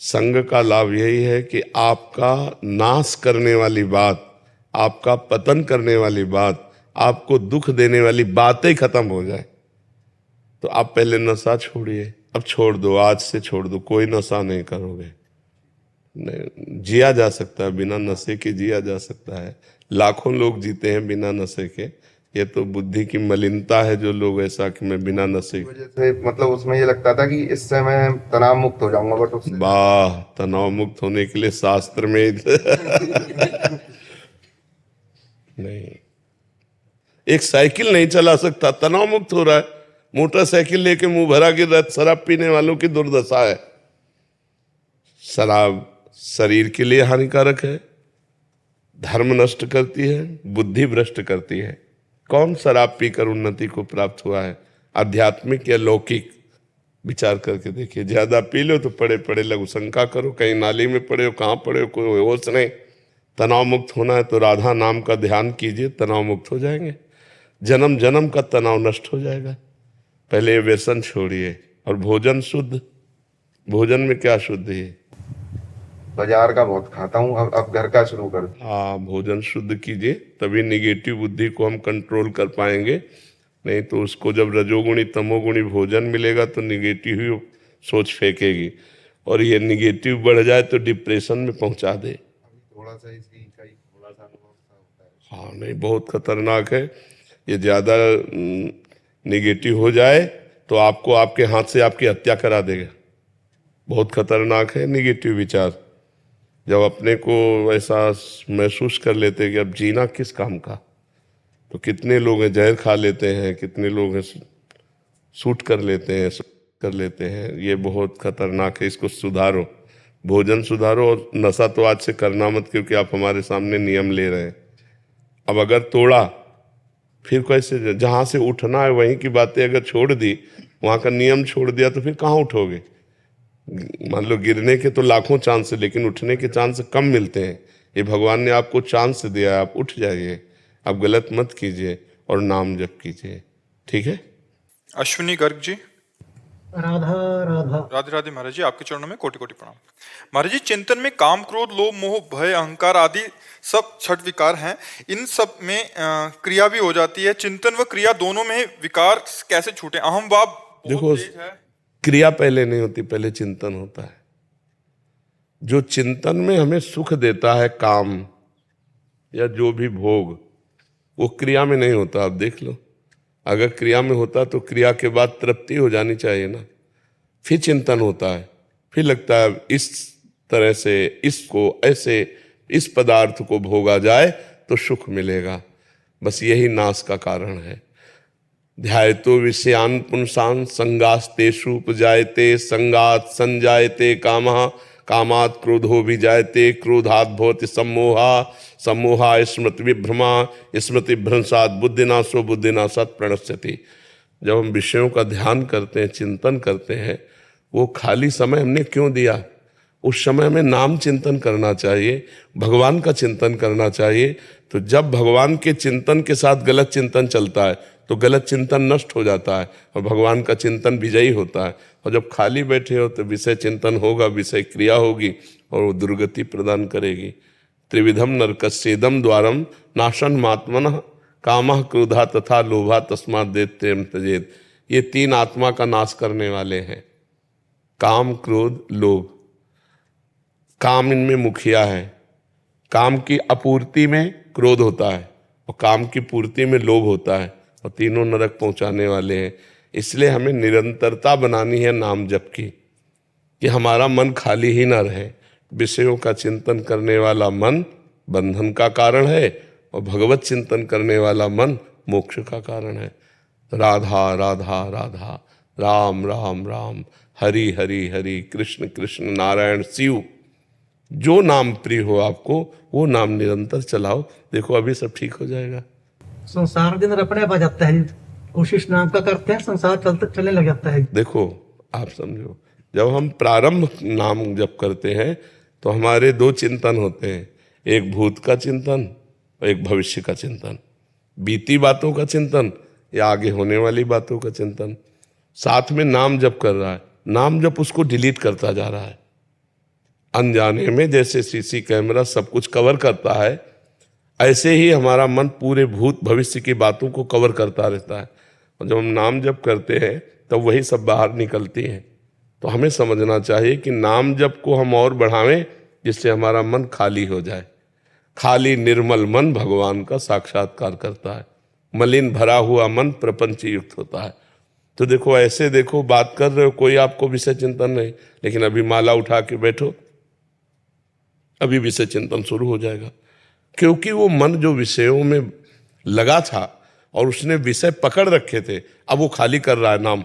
संग का लाभ यही है कि आपका नाश करने वाली बात, आपका पतन करने वाली बात, आपको दुख देने वाली बातें खत्म हो जाए। तो आप पहले नशा छोड़िए, अब छोड़ दो, आज से छोड़ दो, कोई नशा नहीं करोगे। नहीं, जिया जा सकता है बिना नशे के, जिया जा सकता है। लाखों लोग जीते हैं बिना नशे के। ये तो बुद्धि की मलिनता है जो लोग ऐसा कि मैं बिना नशे इस वजह से मतलब उसमें ये लगता था कि इससे मैं तनाव मुक्त हो जाऊंगा, बट उससे वाह, तनाव मुक्त होने के लिए शास्त्र में नहीं, एक साइकिल नहीं चला सकता, तनाव मुक्त हो रहा है। मोटरसाइकिल लेके मुंह भरा गिर रहा है। शराब पीने वालों की दुर्दशा है। शराब शरीर के लिए हानिकारक है, धर्म नष्ट करती है, बुद्धि भ्रष्ट करती है। कौन शराब पीकर उन्नति को प्राप्त हुआ है, आध्यात्मिक या लौकिक? विचार करके देखिए। ज्यादा पी लो तो पड़े पड़े लघु शंका करो, कहीं नाली में पड़े हो, कहाँ पड़े हो, कोई होश नहीं। तनाव मुक्त होना है तो राधा नाम का ध्यान कीजिए, तनाव मुक्त हो जाएंगे। जन्म जन्म का तनाव नष्ट हो जाएगा। पहले व्यसन छोड़िए। और भोजन शुद्ध, भोजन में क्या शुद्ध है? बाजार का बहुत खाता हूँ, अब घर का शुरू कर। हाँ, भोजन शुद्ध कीजिए, तभी निगेटिव बुद्धि को हम कंट्रोल कर पाएंगे। नहीं तो उसको जब रजोगुणी तमोगुणी भोजन मिलेगा तो निगेटिव ही सोच फेंकेगी, और ये निगेटिव बढ़ जाए तो डिप्रेशन में पहुंचा दे। थोड़ा सा इसकी थोड़ा सा अनुभव होता है। हाँ, नहीं, बहुत खतरनाक है ये। ज़्यादा निगेटिव हो जाए तो आपको आपके हाथ से आपकी हत्या करा देगा। बहुत खतरनाक है निगेटिव विचार। जब अपने को ऐसा महसूस कर लेते कि अब जीना किस काम का, तो कितने लोग हैं जहर खा लेते हैं, कितने लोग हैं सूट कर लेते हैं, ये बहुत खतरनाक है। इसको सुधारो, भोजन सुधारो। और नशा तो आज से करना मत, क्योंकि आप हमारे सामने नियम ले रहे हैं। अब अगर तोड़ा फिर कैसे? जहाँ से उठना है वहीं की बातें अगर छोड़ दी, वहाँ का नियम छोड़ दिया, तो फिर कहाँ उठोगे? मान लो गिरने के तो लाखों चांस है, लेकिन उठने के चांस कम मिलते हैं। ये भगवान ने आपको चांस दिया है, आप उठ जाइए, आप गलत मत कीजिए और नाम जप कीजिए। ठीक है? अश्विनी गर्ग जी। राधा राधा। राधे राधे महाराज जी, आपके चरणों में कोटि कोटि प्रणाम। महाराज जी, चिंतन में काम, क्रोध, लोभ, मोह, भय, अहंकार आदि सब छठ विकार हैं। इन सब में क्रिया भी हो जाती है। चिंतन व क्रिया दोनों में विकार कैसे छूटे? अहम भाव बहुत देखो, तेज है। क्रिया पहले नहीं होती, पहले चिंतन होता है। जो चिंतन में हमें सुख देता है, काम या जो भी भोग, वो क्रिया में नहीं होता। आप देख लो, अगर क्रिया में होता तो क्रिया के बाद तृप्ति हो जानी चाहिए ना, फिर चिंतन होता है, फिर लगता है इस तरह से इसको ऐसे इस पदार्थ को भोगा जाए तो सुख मिलेगा। बस यही नाश का कारण है। ध्यायतो विषयान पुंसान संगास्तेषु उपजायते, संगात संजायते कामः, कामात् क्रोधो विजायते, क्रोधात् भवति सम्मोहा, सम्मोहा स्मृति विभ्रमा, स्मृति भ्रंशात् बुद्धिनाशो, बुद्धिनाशात् प्रणश्यति। जब हम विषयों का ध्यान करते हैं, चिंतन करते हैं, वो खाली समय हमने क्यों दिया? उस समय में नाम चिंतन करना चाहिए, भगवान का चिंतन करना चाहिए। तो जब भगवान के चिंतन के साथ गलत चिंतन चलता है तो गलत चिंतन नष्ट हो जाता है और भगवान का चिंतन विजयी होता है। और जब खाली बैठे हो तो विषय चिंतन होगा, विषय क्रिया होगी और वो दुर्गति प्रदान करेगी। त्रिविधम नरकस्येदम द्वारम नाशन मात्मनः, कामः क्रोधा तथा लोभा तस्मात् दैत्यम त्यजेत्। ये तीन आत्मा का नाश करने वाले हैं, काम, क्रोध, लोभ। काम इनमें मुखिया है। काम की अपूर्ति में क्रोध होता है और काम की पूर्ति में लोभ होता है, और तीनों नरक पहुंचाने वाले हैं। इसलिए हमें निरंतरता बनानी है नाम जप की, कि हमारा मन खाली ही ना रहे। विषयों का चिंतन करने वाला मन बंधन का कारण है और भगवत चिंतन करने वाला मन मोक्ष का कारण है। राधा राधा राधा, राम राम राम, हरि हरि हरि, कृष्ण कृष्ण, नारायण शिव। जो नाम प्रिय हो आपको वो नाम निरंतर चलाओ। देखो अभी सब ठीक हो जाएगा। संसार के अंदर अपने आप आ जाता है। कोशिश नाम का करते हैं, संसार चलने लग जाता है। देखो आप समझो, जब हम प्रारंभ नाम जप करते हैं तो हमारे दो चिंतन होते हैं, एक भूत का चिंतन और एक भविष्य का चिंतन, बीती बातों का चिंतन या आगे होने वाली बातों का चिंतन। साथ में नाम जप कर रहा है, नाम जप उसको डिलीट करता जा रहा है अनजाने में। जैसे सीसी कैमरा सब कुछ कवर करता है, ऐसे ही हमारा मन पूरे भूत भविष्य की बातों को कवर करता रहता है। और जब हम नाम जप करते हैं तब वही सब बाहर निकलती हैं। तो हमें समझना चाहिए कि नाम जप को हम और बढ़ावें, जिससे हमारा मन खाली हो जाए। खाली निर्मल मन भगवान का साक्षात्कार करता है, मलिन भरा हुआ मन प्रपंच युक्त होता है। तो देखो, ऐसे देखो, बात कर रहे हो, कोई आपको विषय चिंतन नहीं, लेकिन अभी माला उठा के बैठो, अभी विषय चिंतन शुरू हो जाएगा। क्योंकि वो मन जो विषयों में लगा था और उसने विषय पकड़ रखे थे, अब वो खाली कर रहा है नाम।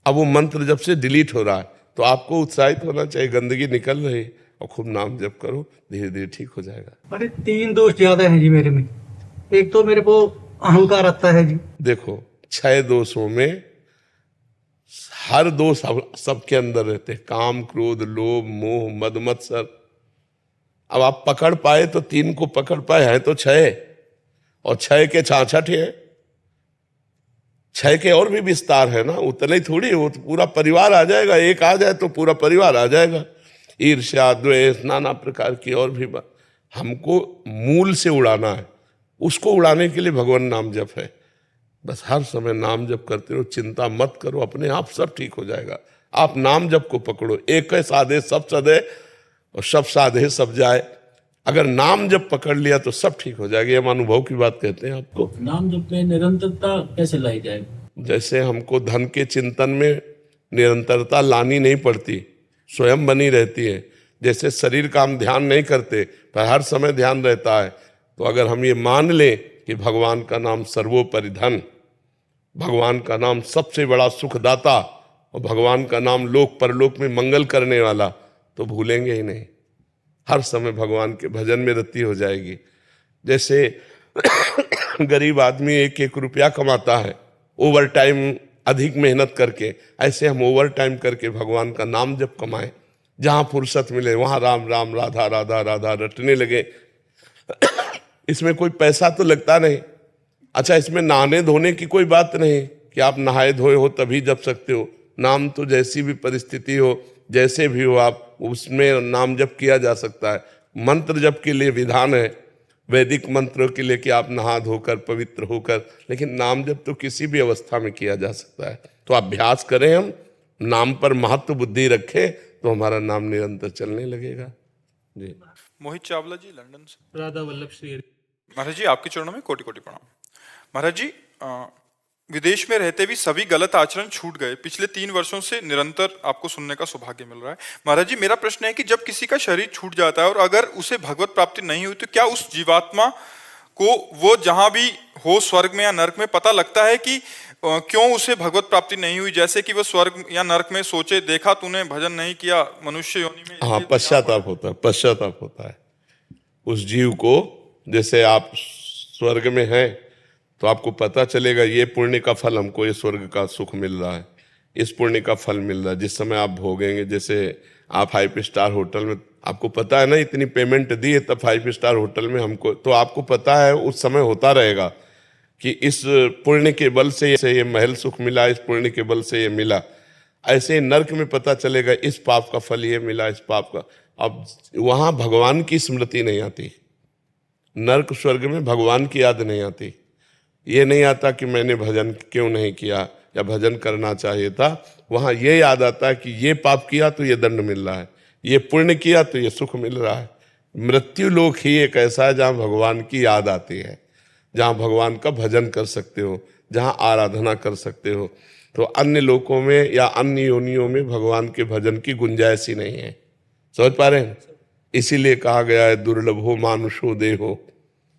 अब वो मंत्र जब से डिलीट हो रहा है, तो आपको उत्साहित होना चाहिए, गंदगी निकल रही है, और खूब नाम जप करो, धीरे धीरे ठीक हो जाएगा। अरे 3 दोष ज्यादा हैं जी मेरे में। एक तो मेरे को अहंकार आता है जी। देखो, 6 दोषों में हर दोष सबके अंदर रहते हैं, काम, क्रोध, लोभ, मोह, मद, मत्सर। अब आप पकड़ पाए तो 3 को पकड़ पाए, हैं तो 6, और 6 के 66 है, 6 के और भी विस्तार है ना, उतना ही थोड़ी, वो तो पूरा परिवार आ जाएगा। एक आ जाए तो पूरा परिवार आ जाएगा। ईर्ष्या, द्वेष, नाना प्रकार की और भी बात। हमको मूल से उड़ाना है, उसको उड़ाने के लिए भगवान नाम जप है। बस हर समय नाम जप करते रहो, चिंता मत करो, अपने आप सब ठीक हो जाएगा। आप नाम जप को पकड़ो, एक साधे सब सदे, और सब साधे सब जाए। अगर नाम जप पकड़ लिया तो सब ठीक हो जाएगा। ये हम अनुभव की बात कहते हैं आपको। नाम जप में निरंतरता कैसे लाई जाए? जैसे हमको धन के चिंतन में निरंतरता लानी नहीं पड़ती, स्वयं बनी रहती है। जैसे शरीर का हम ध्यान नहीं करते पर हर समय ध्यान रहता है, तो अगर हम ये मान लें कि भगवान का नाम सर्वोपरि धन, भगवान का नाम सबसे बड़ा सुखदाता, और भगवान का नाम लोक परलोक में मंगल करने वाला, तो भूलेंगे ही नहीं। हर समय भगवान के भजन में रति हो जाएगी। जैसे गरीब आदमी 1-1 रुपया कमाता है ओवर टाइम अधिक मेहनत करके, ऐसे हम ओवर टाइम करके भगवान का नाम जब कमाएं, जहां फुर्सत मिले वहां राम राम, राधा राधा, राधा रटने लगे। इसमें कोई पैसा तो लगता नहीं। अच्छा, इसमें नहाने धोने की कोई बात नहीं कि आप नहाए धोए हो तभी जप सकते हो। नाम तो जैसी भी परिस्थिति हो, जैसे भी हो, आप उसमें नाम जप किया जा सकता है। मंत्र जप के लिए विधान है, वैदिक मंत्रों के लिए कि आप नहा धोकर पवित्र होकर, लेकिन नाम जप तो किसी भी अवस्था में किया जा सकता है। तो अभ्यास करें, हम नाम पर महत्व बुद्धि रखें, तो हमारा नाम निरंतर चलने लगेगा। जी। मोहित चावला जी, लंदन से। राधा वल्लभ श्री। महाराज जी, आपके चरणों में कोटि कोटि प्रणाम। महाराज जी, विदेश में रहते भी सभी गलत आचरण छूट गए। पिछले 3 वर्षों से निरंतर आपको सुनने का सौभाग्य मिल रहा है। महाराज जी, मेरा प्रश्न है कि जब किसी का शरीर छूट जाता है और अगर उसे भगवत प्राप्ति नहीं हुई, तो क्या उस जीवात्मा को वो जहां भी हो, स्वर्ग में या नरक में, पता लगता है कि क्यों उसे भगवत प्राप्ति नहीं हुई? जैसे कि वो स्वर्ग या नरक में सोचे, देखा तूने भजन नहीं किया मनुष्य योनि में। हाँ, पश्चाताप होता है, पश्चाताप होता है उस जीव को। जैसे आप स्वर्ग में हैं तो आपको पता चलेगा ये पुण्य का फल हमको, ये स्वर्ग का सुख मिल रहा है, इस पुण्य का फल मिल रहा है। जिस समय आप भोगेंगे, जैसे आप 5 स्टार होटल में, आपको पता है ना इतनी पेमेंट दी है तब 5 स्टार होटल में हमको, तो आपको पता है उस समय होता रहेगा कि इस पुण्य के बल से ये महल सुख मिला, इस पुण्य के बल से ये मिला। ऐसे नरक में पता चलेगा इस पाप का फल ये मिला, इस पाप का। अब वहां भगवान की स्मृति नहीं आती, नरक स्वर्ग में भगवान की याद नहीं आती। ये नहीं आता कि मैंने भजन क्यों नहीं किया या भजन करना चाहिए था। वहां ये याद आता है कि ये पाप किया तो ये दंड मिल रहा है, ये पुण्य किया तो ये सुख मिल रहा है। मृत्यु लोक ही एक ऐसा है जहाँ भगवान की याद आती है, जहाँ भगवान का भजन कर सकते हो, जहाँ आराधना कर सकते हो। तो अन्य लोकों में या अन्य योनियों में भगवान के भजन की गुंजाइश ही नहीं है। समझ पा रहे हैं? इसीलिए कहा गया है दुर्लभो मानुषो देहो,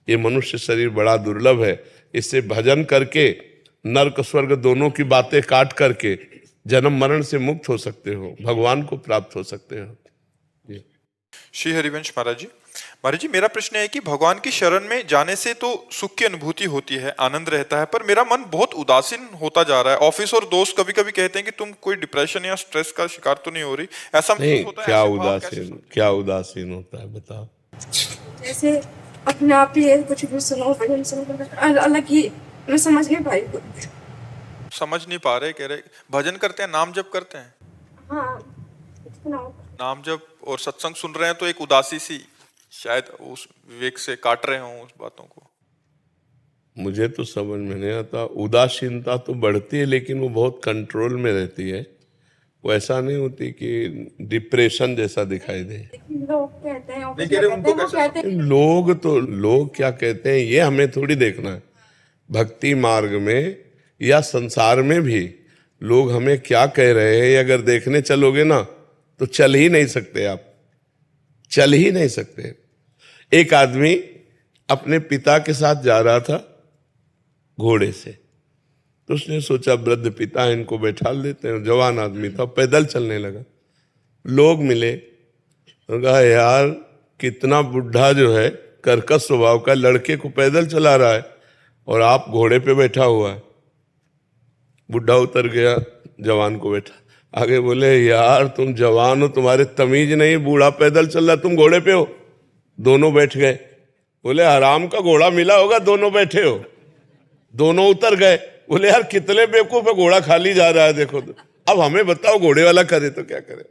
ये मनुष्य शरीर बड़ा दुर्लभ है। इससे भजन करके नरक स्वर्ग दोनों की बातें काट करके जन्म मरण से मुक्त हो सकते हो, भगवान को प्राप्त हो सकते हो। जी। श्री हरिवंश महाराज जी, महाराज जी, मेरा प्रश्न है कि भगवान की शरण में जाने से तो सुख की अनुभूति होती है, आनंद रहता है, पर मेरा मन बहुत उदासीन होता जा रहा है। ऑफिस और दोस्त कभी कभी कहते हैं कि तुम कोई डिप्रेशन या स्ट्रेस का शिकार तो नहीं हो रही, ऐसा नहीं, होता है? क्या उदासीन होता है बताओ? जैसे अपने आप ही कुछ भी सुनो, भजन सुनो, अलग ही मैं समझ नहीं पाई। समझ नहीं पा रहे, कह रहे भजन करते हैं, नाम जप करते हैं। हाँ सुनाओ। नाम जप और सत्संग सुन रहे हैं तो एक उदासी सी शायद उस विवेक से काट रहे हों उस बातों को। मुझे तो समझ में नहीं आता। उदासीनता तो बढ़ती है लेकिन वो बहुत कंट्रोल में रहती है, वो ऐसा नहीं होती कि डिप्रेशन जैसा दिखाई दे। लोग कहते हैं नहीं कह रहे उनको वो कैसे कहते हैं लोग क्या कहते हैं ये हमें थोड़ी देखना है। भक्ति मार्ग में या संसार में भी लोग हमें क्या कह रहे हैं, अगर देखने चलोगे ना तो चल ही नहीं सकते, आप चल ही नहीं सकते। एक आदमी अपने पिता के साथ जा रहा था घोड़े से, तो उसने सोचा वृद्ध पिता है, इनको बैठा देते हैं। जवान आदमी था, पैदल चलने लगा। लोग मिले, तो कहा यार कितना बुढ़ा जो है कर्कश स्वभाव का, लड़के को पैदल चला रहा है और आप घोड़े पे बैठा हुआ है। बुढ़ा उतर गया, जवान को बैठा। आगे बोले यार तुम जवान हो, तुम्हारे तमीज नहीं, बूढ़ा पैदल चल रहा, तुम घोड़े पे हो। दोनों बैठ गए। बोले आराम का घोड़ा मिला होगा, दोनों बैठे हो। दोनों उतर गए। बोले यार कितने बेवकूफ है, घोड़ा खाली जा रहा है देखो। अब हमें बताओ घोड़े वाला करे तो क्या करे।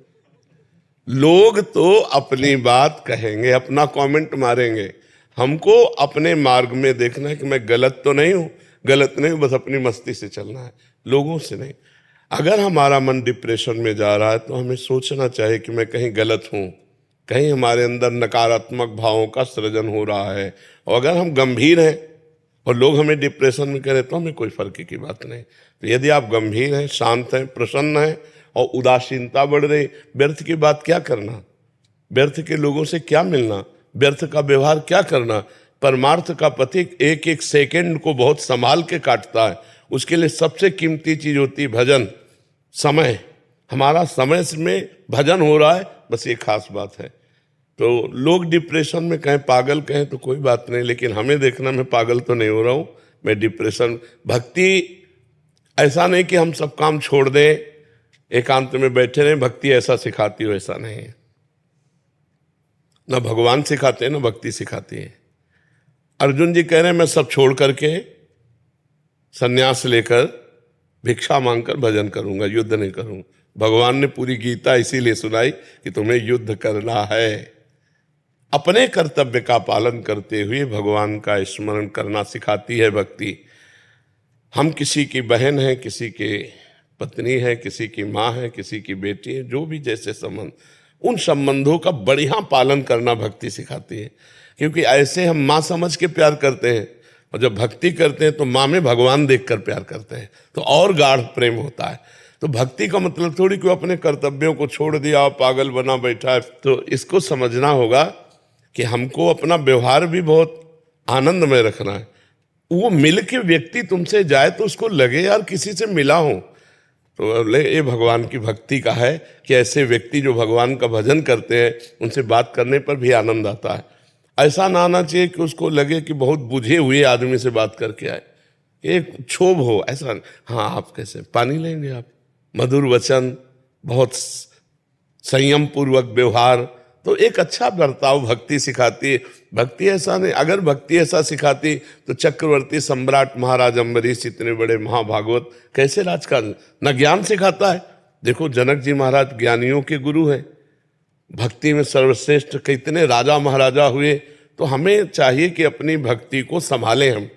लोग तो अपनी बात कहेंगे, अपना कमेंट मारेंगे। हमको अपने मार्ग में देखना है कि मैं गलत तो नहीं हूं, गलत नहीं हूं, बस अपनी मस्ती से चलना है, लोगों से नहीं। अगर हमारा मन डिप्रेशन में जा रहा है तो हमें सोचना चाहिए कि मैं कहीं गलत हूं, कहीं हमारे अंदर नकारात्मक भावों का सृजन हो रहा है। और अगर हम गंभीर हैं और लोग हमें डिप्रेशन में करें तो हमें कोई फर्क की बात नहीं। तो यदि आप गंभीर हैं, शांत हैं, प्रसन्न हैं और उदासीनता बढ़ रही, व्यर्थ की बात क्या करना, व्यर्थ के लोगों से क्या मिलना, व्यर्थ का व्यवहार क्या करना। परमार्थ का पथिक एक एक सेकंड को बहुत संभाल के काटता है। उसके लिए सबसे कीमती चीज होती है भजन, समय। हमारा समय में भजन हो रहा है, बस ये खास बात है। तो लोग डिप्रेशन में कहें, पागल कहें तो कोई बात नहीं, लेकिन हमें देखना मैं पागल तो नहीं हो रहा हूं, मैं डिप्रेशन। भक्ति ऐसा नहीं कि हम सब काम छोड़ दें, एकांत में बैठे रहें। भक्ति ऐसा सिखाती हो, ऐसा नहीं है। ना भगवान सिखाते हैं ना भक्ति सिखाती है। अर्जुन जी कह रहे हैं मैं सब छोड़ करके संन्यास लेकर भिक्षा मांगकर भजन करूंगा, युद्ध नहीं करूंगा। भगवान ने पूरी गीता इसीलिए सुनाई कि तुम्हें युद्ध करना है। अपने कर्तव्य का पालन करते हुए भगवान का स्मरण करना सिखाती है भक्ति। हम किसी की बहन हैं, किसी के पत्नी है, किसी की माँ है, किसी की बेटी है, जो भी जैसे संबंध, उन संबंधों का बढ़िया पालन करना भक्ति सिखाती है। क्योंकि ऐसे हम माँ समझ के प्यार करते हैं, और जब भक्ति करते हैं तो माँ में भगवान देखकर प्यार करते हैं, तो और गाढ़ प्रेम होता है। तो भक्ति का मतलब थोड़ी कि अपने कर्तव्यों को छोड़ दिया, पागल बना बैठा है। तो इसको समझना होगा कि हमको अपना व्यवहार भी बहुत आनंदमय रखना है। वो मिल के व्यक्ति तुमसे जाए तो उसको लगे यार किसी से मिला हूं। तो ये भगवान की भक्ति का है कि ऐसे व्यक्ति जो भगवान का भजन करते हैं उनसे बात करने पर भी आनंद आता है। ऐसा ना आना चाहिए कि उसको लगे कि बहुत बुझे हुए आदमी से बात करके आए, एक क्षोभ हो ऐसा। हाँ आप कैसे, पानी लेंगे आप, मधुर वचन, बहुत संयम पूर्वक व्यवहार, तो एक अच्छा बर्ताव भक्ति सिखाती है। भक्ति ऐसा नहीं, अगर भक्ति ऐसा सिखाती तो चक्रवर्ती सम्राट महाराज अम्बरीश इतने बड़े महाभागवत कैसे राजकाज न ज्ञान सिखाता है। देखो जनक जी महाराज ज्ञानियों के गुरु हैं, भक्ति में सर्वश्रेष्ठ कितने राजा महाराजा हुए। तो हमें चाहिए कि अपनी भक्ति को संभालें हम,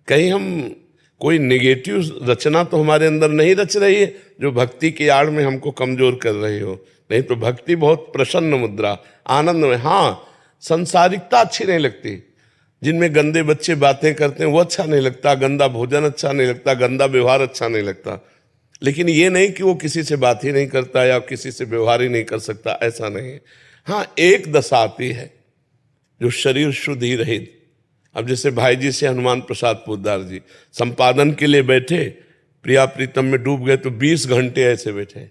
कहीं हम कोई नेगेटिव रचना तो हमारे अंदर नहीं रच रही है जो भक्ति की आड़ में हमको कमजोर कर रही हो। नहीं तो भक्ति बहुत प्रसन्न मुद्रा, आनंद में। हाँ संसारिकता अच्छी नहीं लगती, जिनमें गंदे बच्चे बातें करते हैं वो अच्छा नहीं लगता, गंदा भोजन अच्छा नहीं लगता, गंदा व्यवहार अच्छा नहीं लगता। लेकिन ये नहीं कि वो किसी से बात ही नहीं करता या किसी से व्यवहार ही नहीं कर सकता, ऐसा नहीं है। हाँ एक दशा आती है जो शरीर शुद्ध ही रहित। अब जैसे भाई जी से हनुमान प्रसाद पोद्दार जी संपादन के लिए बैठे, प्रिया प्रीतम में डूब गए तो 20 घंटे ऐसे बैठे,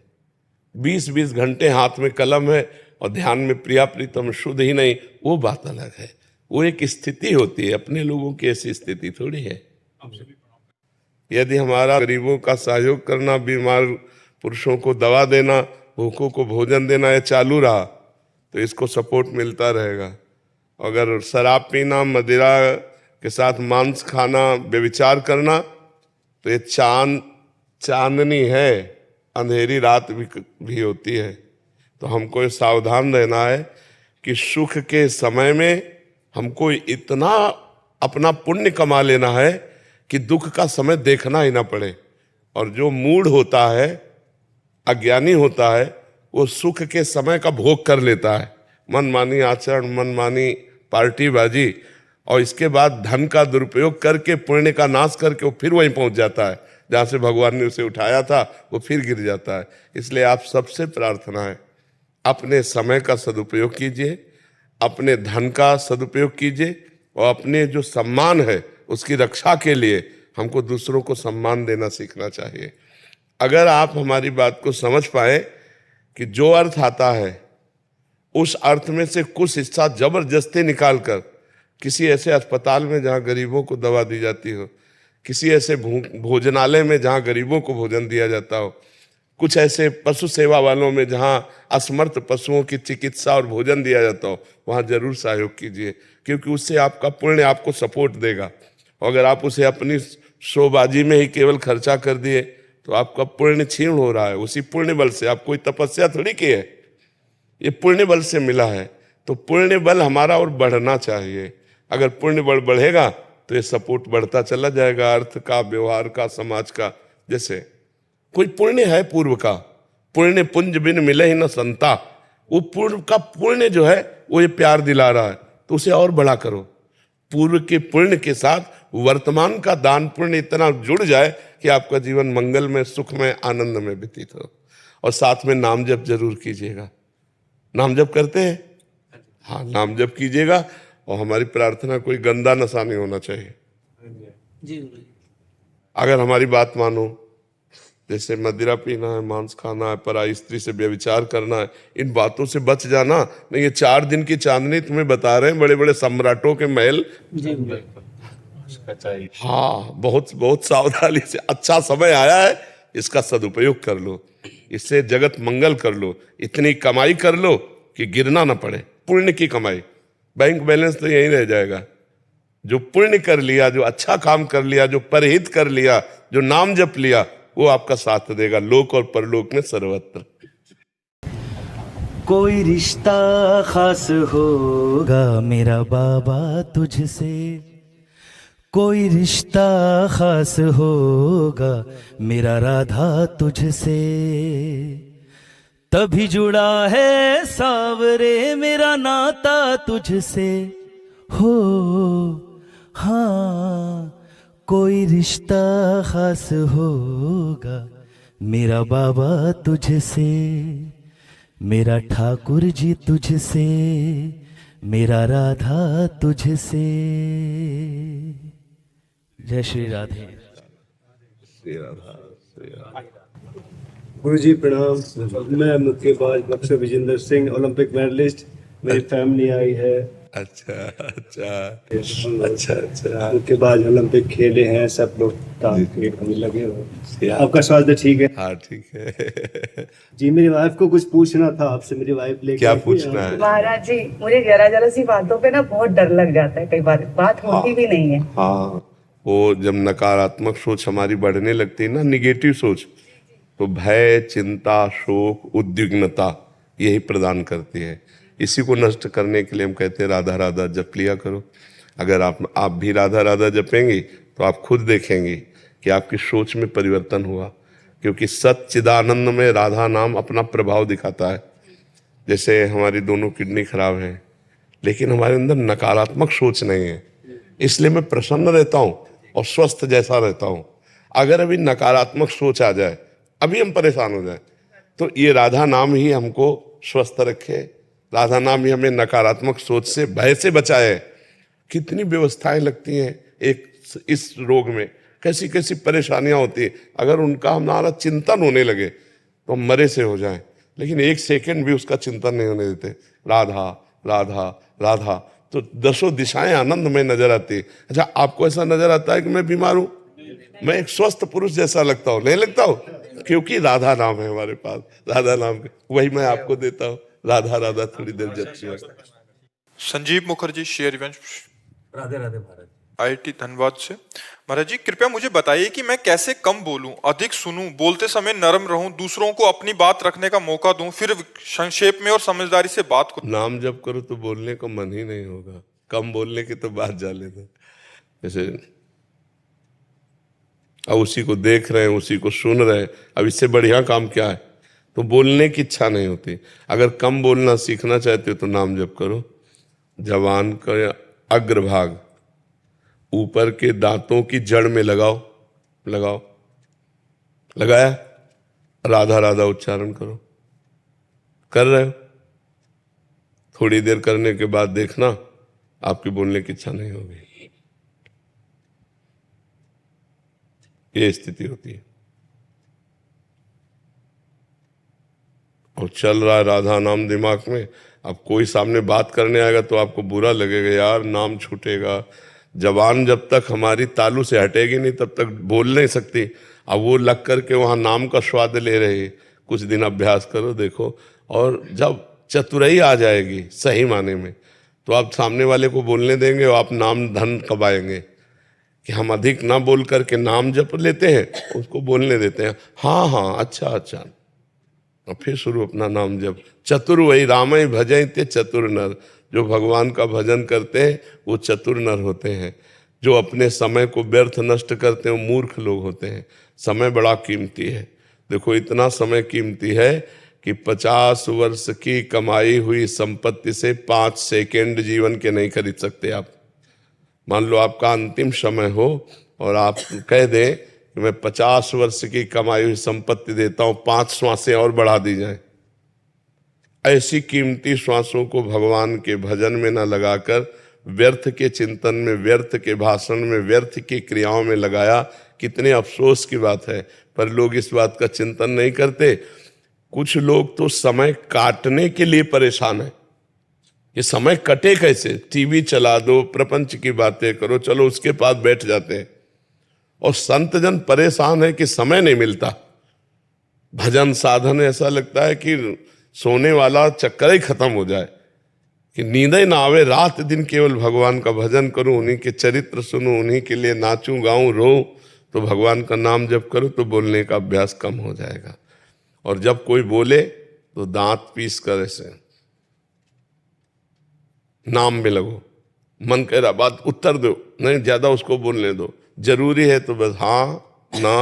20 घंटे हाथ में कलम है और ध्यान में प्रिया प्रीतम, शुद्ध ही नहीं, वो बात अलग है। वो एक स्थिति होती है, अपने लोगों की ऐसी स्थिति थोड़ी है। यदि हमारा गरीबों का सहयोग करना, बीमार पुरुषों को दवा देना, भूखों को भोजन देना ये चालू रहा तो इसको सपोर्ट मिलता रहेगा। अगर शराब पीना, मदिरा के साथ मांस खाना, व्यभिचार करना, तो ये चांद चांदनी है, अंधेरी रात भी होती है। तो हमको ये सावधान रहना है कि सुख के समय में हमको इतना अपना पुण्य कमा लेना है कि दुख का समय देखना ही ना पड़े। और जो मूढ़ होता है, अज्ञानी होता है, वो सुख के समय का भोग कर लेता है, मनमानी आचरण, मनमानी पार्टीबाजी, और इसके बाद धन का दुरुपयोग करके, पुण्य का नाश करके वो फिर वहीं पहुंच जाता है जहाँ से भगवान ने उसे उठाया था, वो फिर गिर जाता है। इसलिए आप सबसे प्रार्थना है, अपने समय का सदुपयोग कीजिए, अपने धन का सदुपयोग कीजिए, और अपने जो सम्मान है उसकी रक्षा के लिए हमको दूसरों को सम्मान देना सीखना चाहिए। अगर आप हमारी बात को समझ पाए कि जो अर्थ आता है उस अर्थ में से कुछ हिस्सा जबरदस्ती निकालकर किसी ऐसे अस्पताल में जहाँ गरीबों को दवा दी जाती हो, किसी ऐसे भोजनालय में जहाँ गरीबों को भोजन दिया जाता हो, कुछ ऐसे पशु सेवा वालों में जहाँ असमर्थ पशुओं की चिकित्सा और भोजन दिया जाता हो, वहाँ जरूर सहयोग कीजिए, क्योंकि उससे आपका पुण्य आपको सपोर्ट देगा। अगर आप उसे अपनी शोबाजी में ही केवल खर्चा कर दिए तो आपका पुण्य क्षीण हो रहा है। उसी पुण्य बल से, आप कोई तपस्या थोड़ी की है, ये पुण्य बल से मिला है। तो पुण्य बल हमारा और बढ़ना चाहिए। अगर पुण्य बल बढ़ेगा तो ये सपोर्ट बढ़ता चला जाएगा, अर्थ का, व्यवहार का, समाज का। जैसे कोई पुण्य है पूर्व का, पुण्य पुंज बिन मिले ही न संता, वो पूर्व का पुण्य जो है वो ये प्यार दिला रहा है, तो उसे और बड़ा करो। पूर्व के पुण्य के साथ वर्तमान का दान पुण्य इतना जुड़ जाए कि आपका जीवन मंगल में, सुख में, आनंद में व्यतीत हो। और साथ में नाम जप जरूर कीजिएगा। नाम जप करते हैं? हाँ, नाम जप कीजिएगा। और हमारी प्रार्थना, कोई गंदा नशा नहीं होना चाहिए। जी गुरुजी। अगर हमारी बात मानो, जैसे मदिरा पीना है, मांस खाना है, पराई स्त्री से व्यभिचार करना है, इन बातों से बच जाना। नहीं, ये 4 दिन की चांदनी तुम्हें बता रहे हैं, बड़े बड़े सम्राटों के महल। जी गुरुजी। हाँ, बहुत बहुत सावधानी से। अच्छा समय आया है, इसका सदुपयोग कर लो, इससे जगत मंगल कर लो, इतनी कमाई कर लो कि गिरना ना पड़े। पुण्य की कमाई, बैंक बैलेंस तो यहीं रह जाएगा। जो पुण्य कर लिया, जो अच्छा काम कर लिया, जो परहित कर लिया, जो नाम जप लिया, वो आपका साथ देगा लोक और परलोक में सर्वत्र। कोई रिश्ता खास होगा मेरा बाबा तुझसे, कोई रिश्ता खास होगा मेरा राधा तुझसे, तभी जुड़ा है सावरे मेरा नाता तुझसे हो। हाँ, कोई रिश्ता खास होगा मेरा बाबा तुझसे, मेरा ठाकुर जी तुझसे, मेरा राधा तुझसे। जय श्री राधे। गुरु जी प्रणाम। मैं मुक्केबाज बक्सर विजेंद्र सिंह, ओलंपिक मेडलिस्ट। मेरी फैमिली आई है। अच्छा अच्छा अच्छा अच्छा। मुक्केबाज ओलंपिक खेले हैं सब लोग, हम लगे हुए। आपका स्वास्थ्य ठीक है? हाँ ठीक है। जी, मेरी वाइफ को कुछ पूछना था आपसे। मेरी वाइफ लेके क्या पूछना है? महाराज जी, मुझे जरा सी बातों पे ना बहुत डर लग जाता है, कई बार बात होती भी नहीं है। हाँ, वो जब नकारात्मक सोच हमारी बढ़ने लगती है ना, निगेटिव सोच, तो भय, चिंता, शोक, उद्विग्नता यही प्रदान करती है। इसी को नष्ट करने के लिए हम कहते हैं राधा राधा जप लिया करो। अगर आप भी राधा राधा जपेंगी तो आप खुद देखेंगी कि आपकी सोच में परिवर्तन हुआ, क्योंकि सच्चिदानंद में राधा नाम अपना प्रभाव दिखाता है। जैसे हमारी दोनों किडनी खराब हैं, लेकिन हमारे अंदर नकारात्मक सोच नहीं है, इसलिए मैं प्रसन्न रहता हूँ और स्वस्थ जैसा रहता हूँ। अगर अभी नकारात्मक सोच आ जाए, अभी हम परेशान हो जाए, तो ये राधा नाम ही हमको स्वस्थ रखे, राधा नाम ही हमें नकारात्मक सोच से, भय से बचाए। कितनी व्यवस्थाएं लगती हैं एक इस रोग में, कैसी कैसी परेशानियां होती है। अगर उनका हमारा चिंतन होने लगे तो हम मरे से हो जाएं, लेकिन 1 सेकंड भी उसका चिंतन नहीं होने देते। राधा राधा राधा, तो 10 दिशाएं आनंद में नजर आती है। अच्छा, आपको ऐसा नजर आता है कि मैं बीमार हूं? मैं एक स्वस्थ पुरुष जैसा लगता हूं? नहीं लगता हूं, क्योंकि राधा नाम है हमारे पास। राधा नाम वही मैं आपको देता हूँ। राधा राधा थोड़ी देर जपती है। Sanjeev Mukherjee, share event. राधे राधे महाराज। IIT धनबाद से। महाराज जी कृपया मुझे बताइए कि मैं कैसे कम बोलूं, अधिक सुनूं, बोलते समय नरम रहूं, दूसरों को अपनी बात रखने का मौका दूं, फिर संक्षेप में और समझदारी से बात करूं। नाम जप करो तो बोलने का मन ही नहीं होगा, कम बोलने की तो बात जा लेते। जैसे अब उसी को देख रहे हैं, उसी को सुन रहे हैं, अब इससे बढ़िया काम क्या है? तो बोलने की इच्छा नहीं होती। अगर कम बोलना सीखना चाहते हो तो नाम जप करो। जबान का अग्रभाग ऊपर के दांतों की जड़ में लगाओ, लगाओ, लगाया, राधा राधा उच्चारण करो। कर रहे हो, थोड़ी देर करने के बाद देखना आपकी बोलने की इच्छा नहीं होगी। ये स्थिति होती है। और चल रहा है राधा नाम दिमाग में, अब कोई सामने बात करने आएगा तो आपको बुरा लगेगा, यार नाम छूटेगा। जबान जब तक हमारी तालू से हटेगी नहीं तब तक बोल नहीं सकती। अब वो लग करके वहाँ नाम का स्वाद ले रही है। कुछ दिन अभ्यास करो, देखो, और जब चतुराई आ जाएगी सही माने में तो आप सामने वाले को बोलने देंगे और आप नाम धन कमाएंगे। कि हम अधिक ना बोल करके नाम जप लेते हैं, उसको बोलने देते हैं, हाँ हाँ अच्छा अच्छा, और फिर शुरू अपना नाम जप। चतुर वही रामय भजय ते चतुर नर। जो भगवान का भजन करते हैं वो चतुर नर होते हैं। जो अपने समय को व्यर्थ नष्ट करते हैं वो मूर्ख लोग होते हैं। समय बड़ा कीमती है। देखो इतना समय कीमती है कि 50 वर्ष की कमाई हुई संपत्ति से 5 सेकेंड जीवन के नहीं खरीद सकते आप। मान लो आपका अंतिम समय हो और आप कह दें कि मैं 50 वर्ष की कमाई हुई संपत्ति देता हूं, 5 श्वासें और बढ़ा दी जाएं। ऐसी कीमती श्वासों को भगवान के भजन में न लगाकर व्यर्थ के चिंतन में, व्यर्थ के भाषण में, व्यर्थ की क्रियाओं में लगाया, कितने अफसोस की बात है। पर लोग इस बात का चिंतन नहीं करते। कुछ लोग तो समय काटने के लिए परेशान है कि समय कटे कैसे, टीवी चला दो, प्रपंच की बातें करो, चलो उसके पास बैठ जाते हैं। और संत जन परेशान है कि समय नहीं मिलता। भजन साधन ऐसा लगता है कि सोने वाला चक्कर ही खत्म हो जाए, कि नींद ही ना आवे, रात दिन केवल भगवान का भजन करूं, उन्हीं के चरित्र सुनूं, उन्हीं के लिए नाचूं गाऊं रो। तो भगवान का नाम जप करो तो बोलने का अभ्यास कम हो जाएगा। और जब कोई बोले तो दांत पीस कर ऐसे नाम में लगो। मन कह रहा बात उत्तर दो, नहीं ज्यादा उसको बोलने दो। जरूरी है तो बस हाँ ना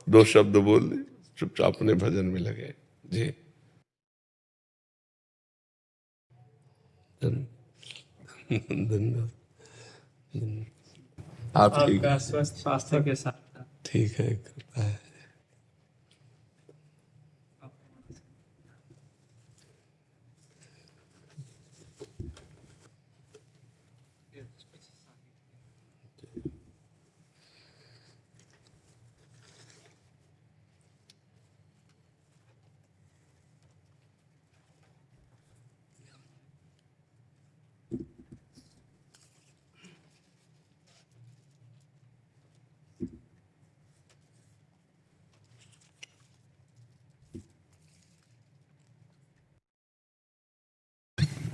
2 शब्द बोल दे, चुपचाप अपने भजन में लगे। जी धन्यवाद। आपका स्वस्थ स्वास्थ्य के साथ ठीक है, कृपा है।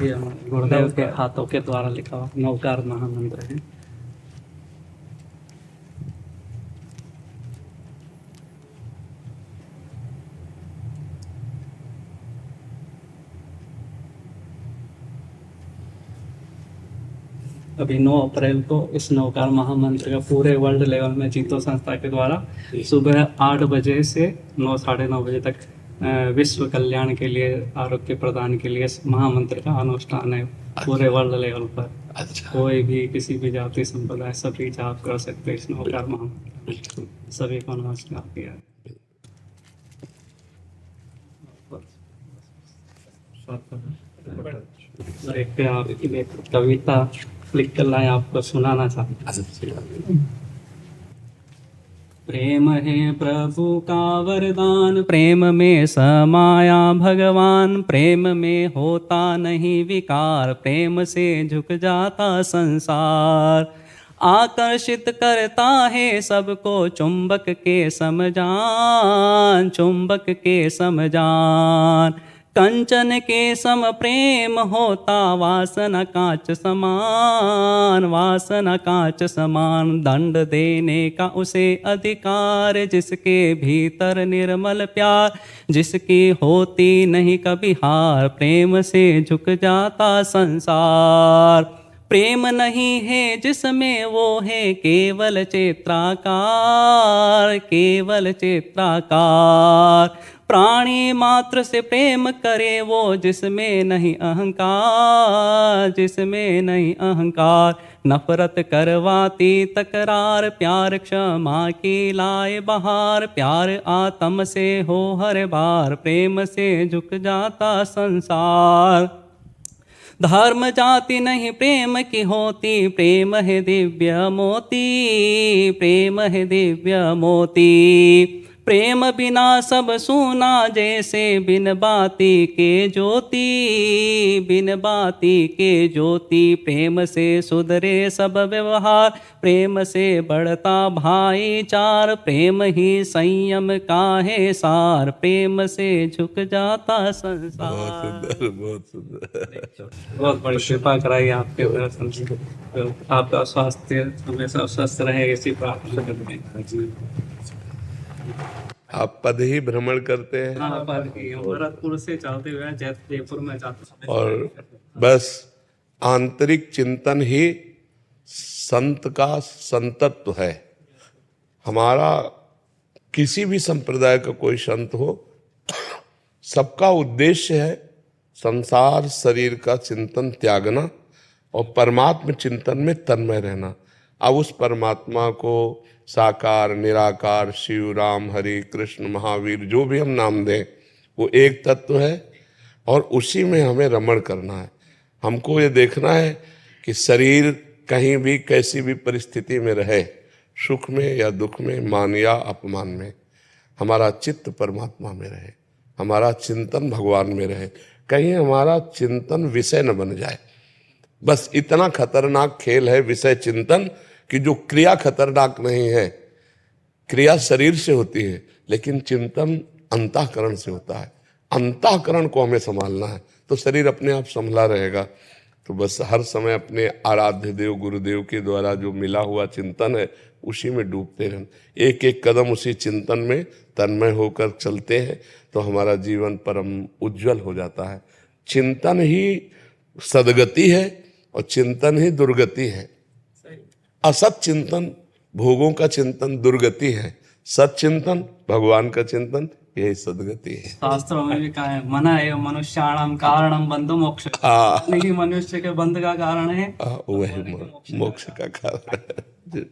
ये हमारे गुरुदेव के हाथों के द्वारा लिखा हुआ नवकार महामंत्र है। अभी 9 अप्रैल को इस नवकार महामंत्र का पूरे वर्ल्ड लेवल में जीतो संस्था के द्वारा सुबह 8 बजे से 9 साढ़े 9 बजे तक विश्व कल्याण के लिए, आरोग्य प्रदान के लिए महामंत्र का अनुष्ठान है पूरे वर्ल्ड लेवल पर। अच्छा। कोई भी किसी भी जाति संप्रदाय सभी जाप कर सकते हैं इस नवकार महामंत्र। सभी को नमस्कार किया। एक आपके लिए कविता लिख कर लाए, आपको सुनाना चाहते हैं। प्रेम है प्रभु का वरदान, प्रेम में समाया भगवान, प्रेम में होता नहीं विकार, प्रेम से झुक जाता संसार। आकर्षित करता है सबको चुंबक के समजान, चुंबक के समजान। कंचन के सम प्रेम होता वासना कांच समान, वासना कांच समान। दंड देने का उसे अधिकार, जिसके भीतर निर्मल प्यार, जिसकी होती नहीं कभी हार। प्रेम से झुक जाता संसार। प्रेम नहीं है जिसमें वो है केवल चित्राकार, केवल चित्राकार। प्राणी मात्र से प्रेम करे वो, जिसमें नहीं अहंकार, जिसमें नहीं अहंकार। नफरत करवाती तकरार, प्यार क्षमा की लाए बहार। प्यार आत्म से हो हर बार, प्रेम से झुक जाता संसार। धर्म जाति नहीं प्रेम की होती, प्रेम है दिव्य मोती, प्रेम है दिव्य मोती। प्रेम बिना सब सूना जैसे बिन बाती के ज्योति, बिन बाती के ज्योति। प्रेम से सुधरे सब व्यवहार, प्रेम से बढ़ता भाईचार। प्रेम ही संयम का है सार, प्रेम से झुक जाता संसार। बहुत सुंदर, बहुत सुंदर। बहुत बड़ी कृपा कराई आपके दर्शन से। तो आपका स्वास्थ्य हमेशा स्वस्थ रहे, इसी प्रार्थना करते हैं। आप पद ही भ्रमण करते हैं हाँ, पर भरतपुर से चलते हुए जयपुर में जाते और बस आंतरिक चिंतन ही संत का संतत्व है। हमारा किसी भी संप्रदाय का कोई संत हो, सबका उद्देश्य है संसार शरीर का चिंतन त्यागना और परमात्म चिंतन में तन्मय रहना। अब उस परमात्मा को साकार, निराकार, शिव, राम, हरि, कृष्ण, महावीर, जो भी हम नाम दें, वो एक तत्व है और उसी में हमें रमण करना है। हमको ये देखना है कि शरीर कहीं भी कैसी भी परिस्थिति में रहे, सुख में या दुख में, मान या अपमान में, हमारा चित्त परमात्मा में रहे, हमारा चिंतन भगवान में रहे। कहीं हमारा चिंतन विषय न बन जाए। बस इतना खतरनाक खेल है विषय चिंतन कि जो क्रिया खतरनाक नहीं है। क्रिया शरीर से होती है, लेकिन चिंतन अंतःकरण से होता है। अंतःकरण को हमें संभालना है, तो शरीर अपने आप संभला रहेगा। तो बस हर समय अपने आराध्य देव गुरुदेव के द्वारा जो मिला हुआ चिंतन है, उसी में डूबते रहना। एक एक कदम उसी चिंतन में तन्मय होकर चलते हैं तो हमारा जीवन परम उज्जवल हो जाता है। चिंतन ही सदगति है और चिंतन ही दुर्गति है। असत चिंतन, भोगों का चिंतन दुर्गति है। सत चिंतन, भगवान का चिंतन, यही सदगति है। शास्त्रों में भी कहा है, मना एव मनुष्याणाम कारणम बंधु मोक्ष। नहीं, मनुष्य के बंध का कारण है वही मोक्ष का कारण है।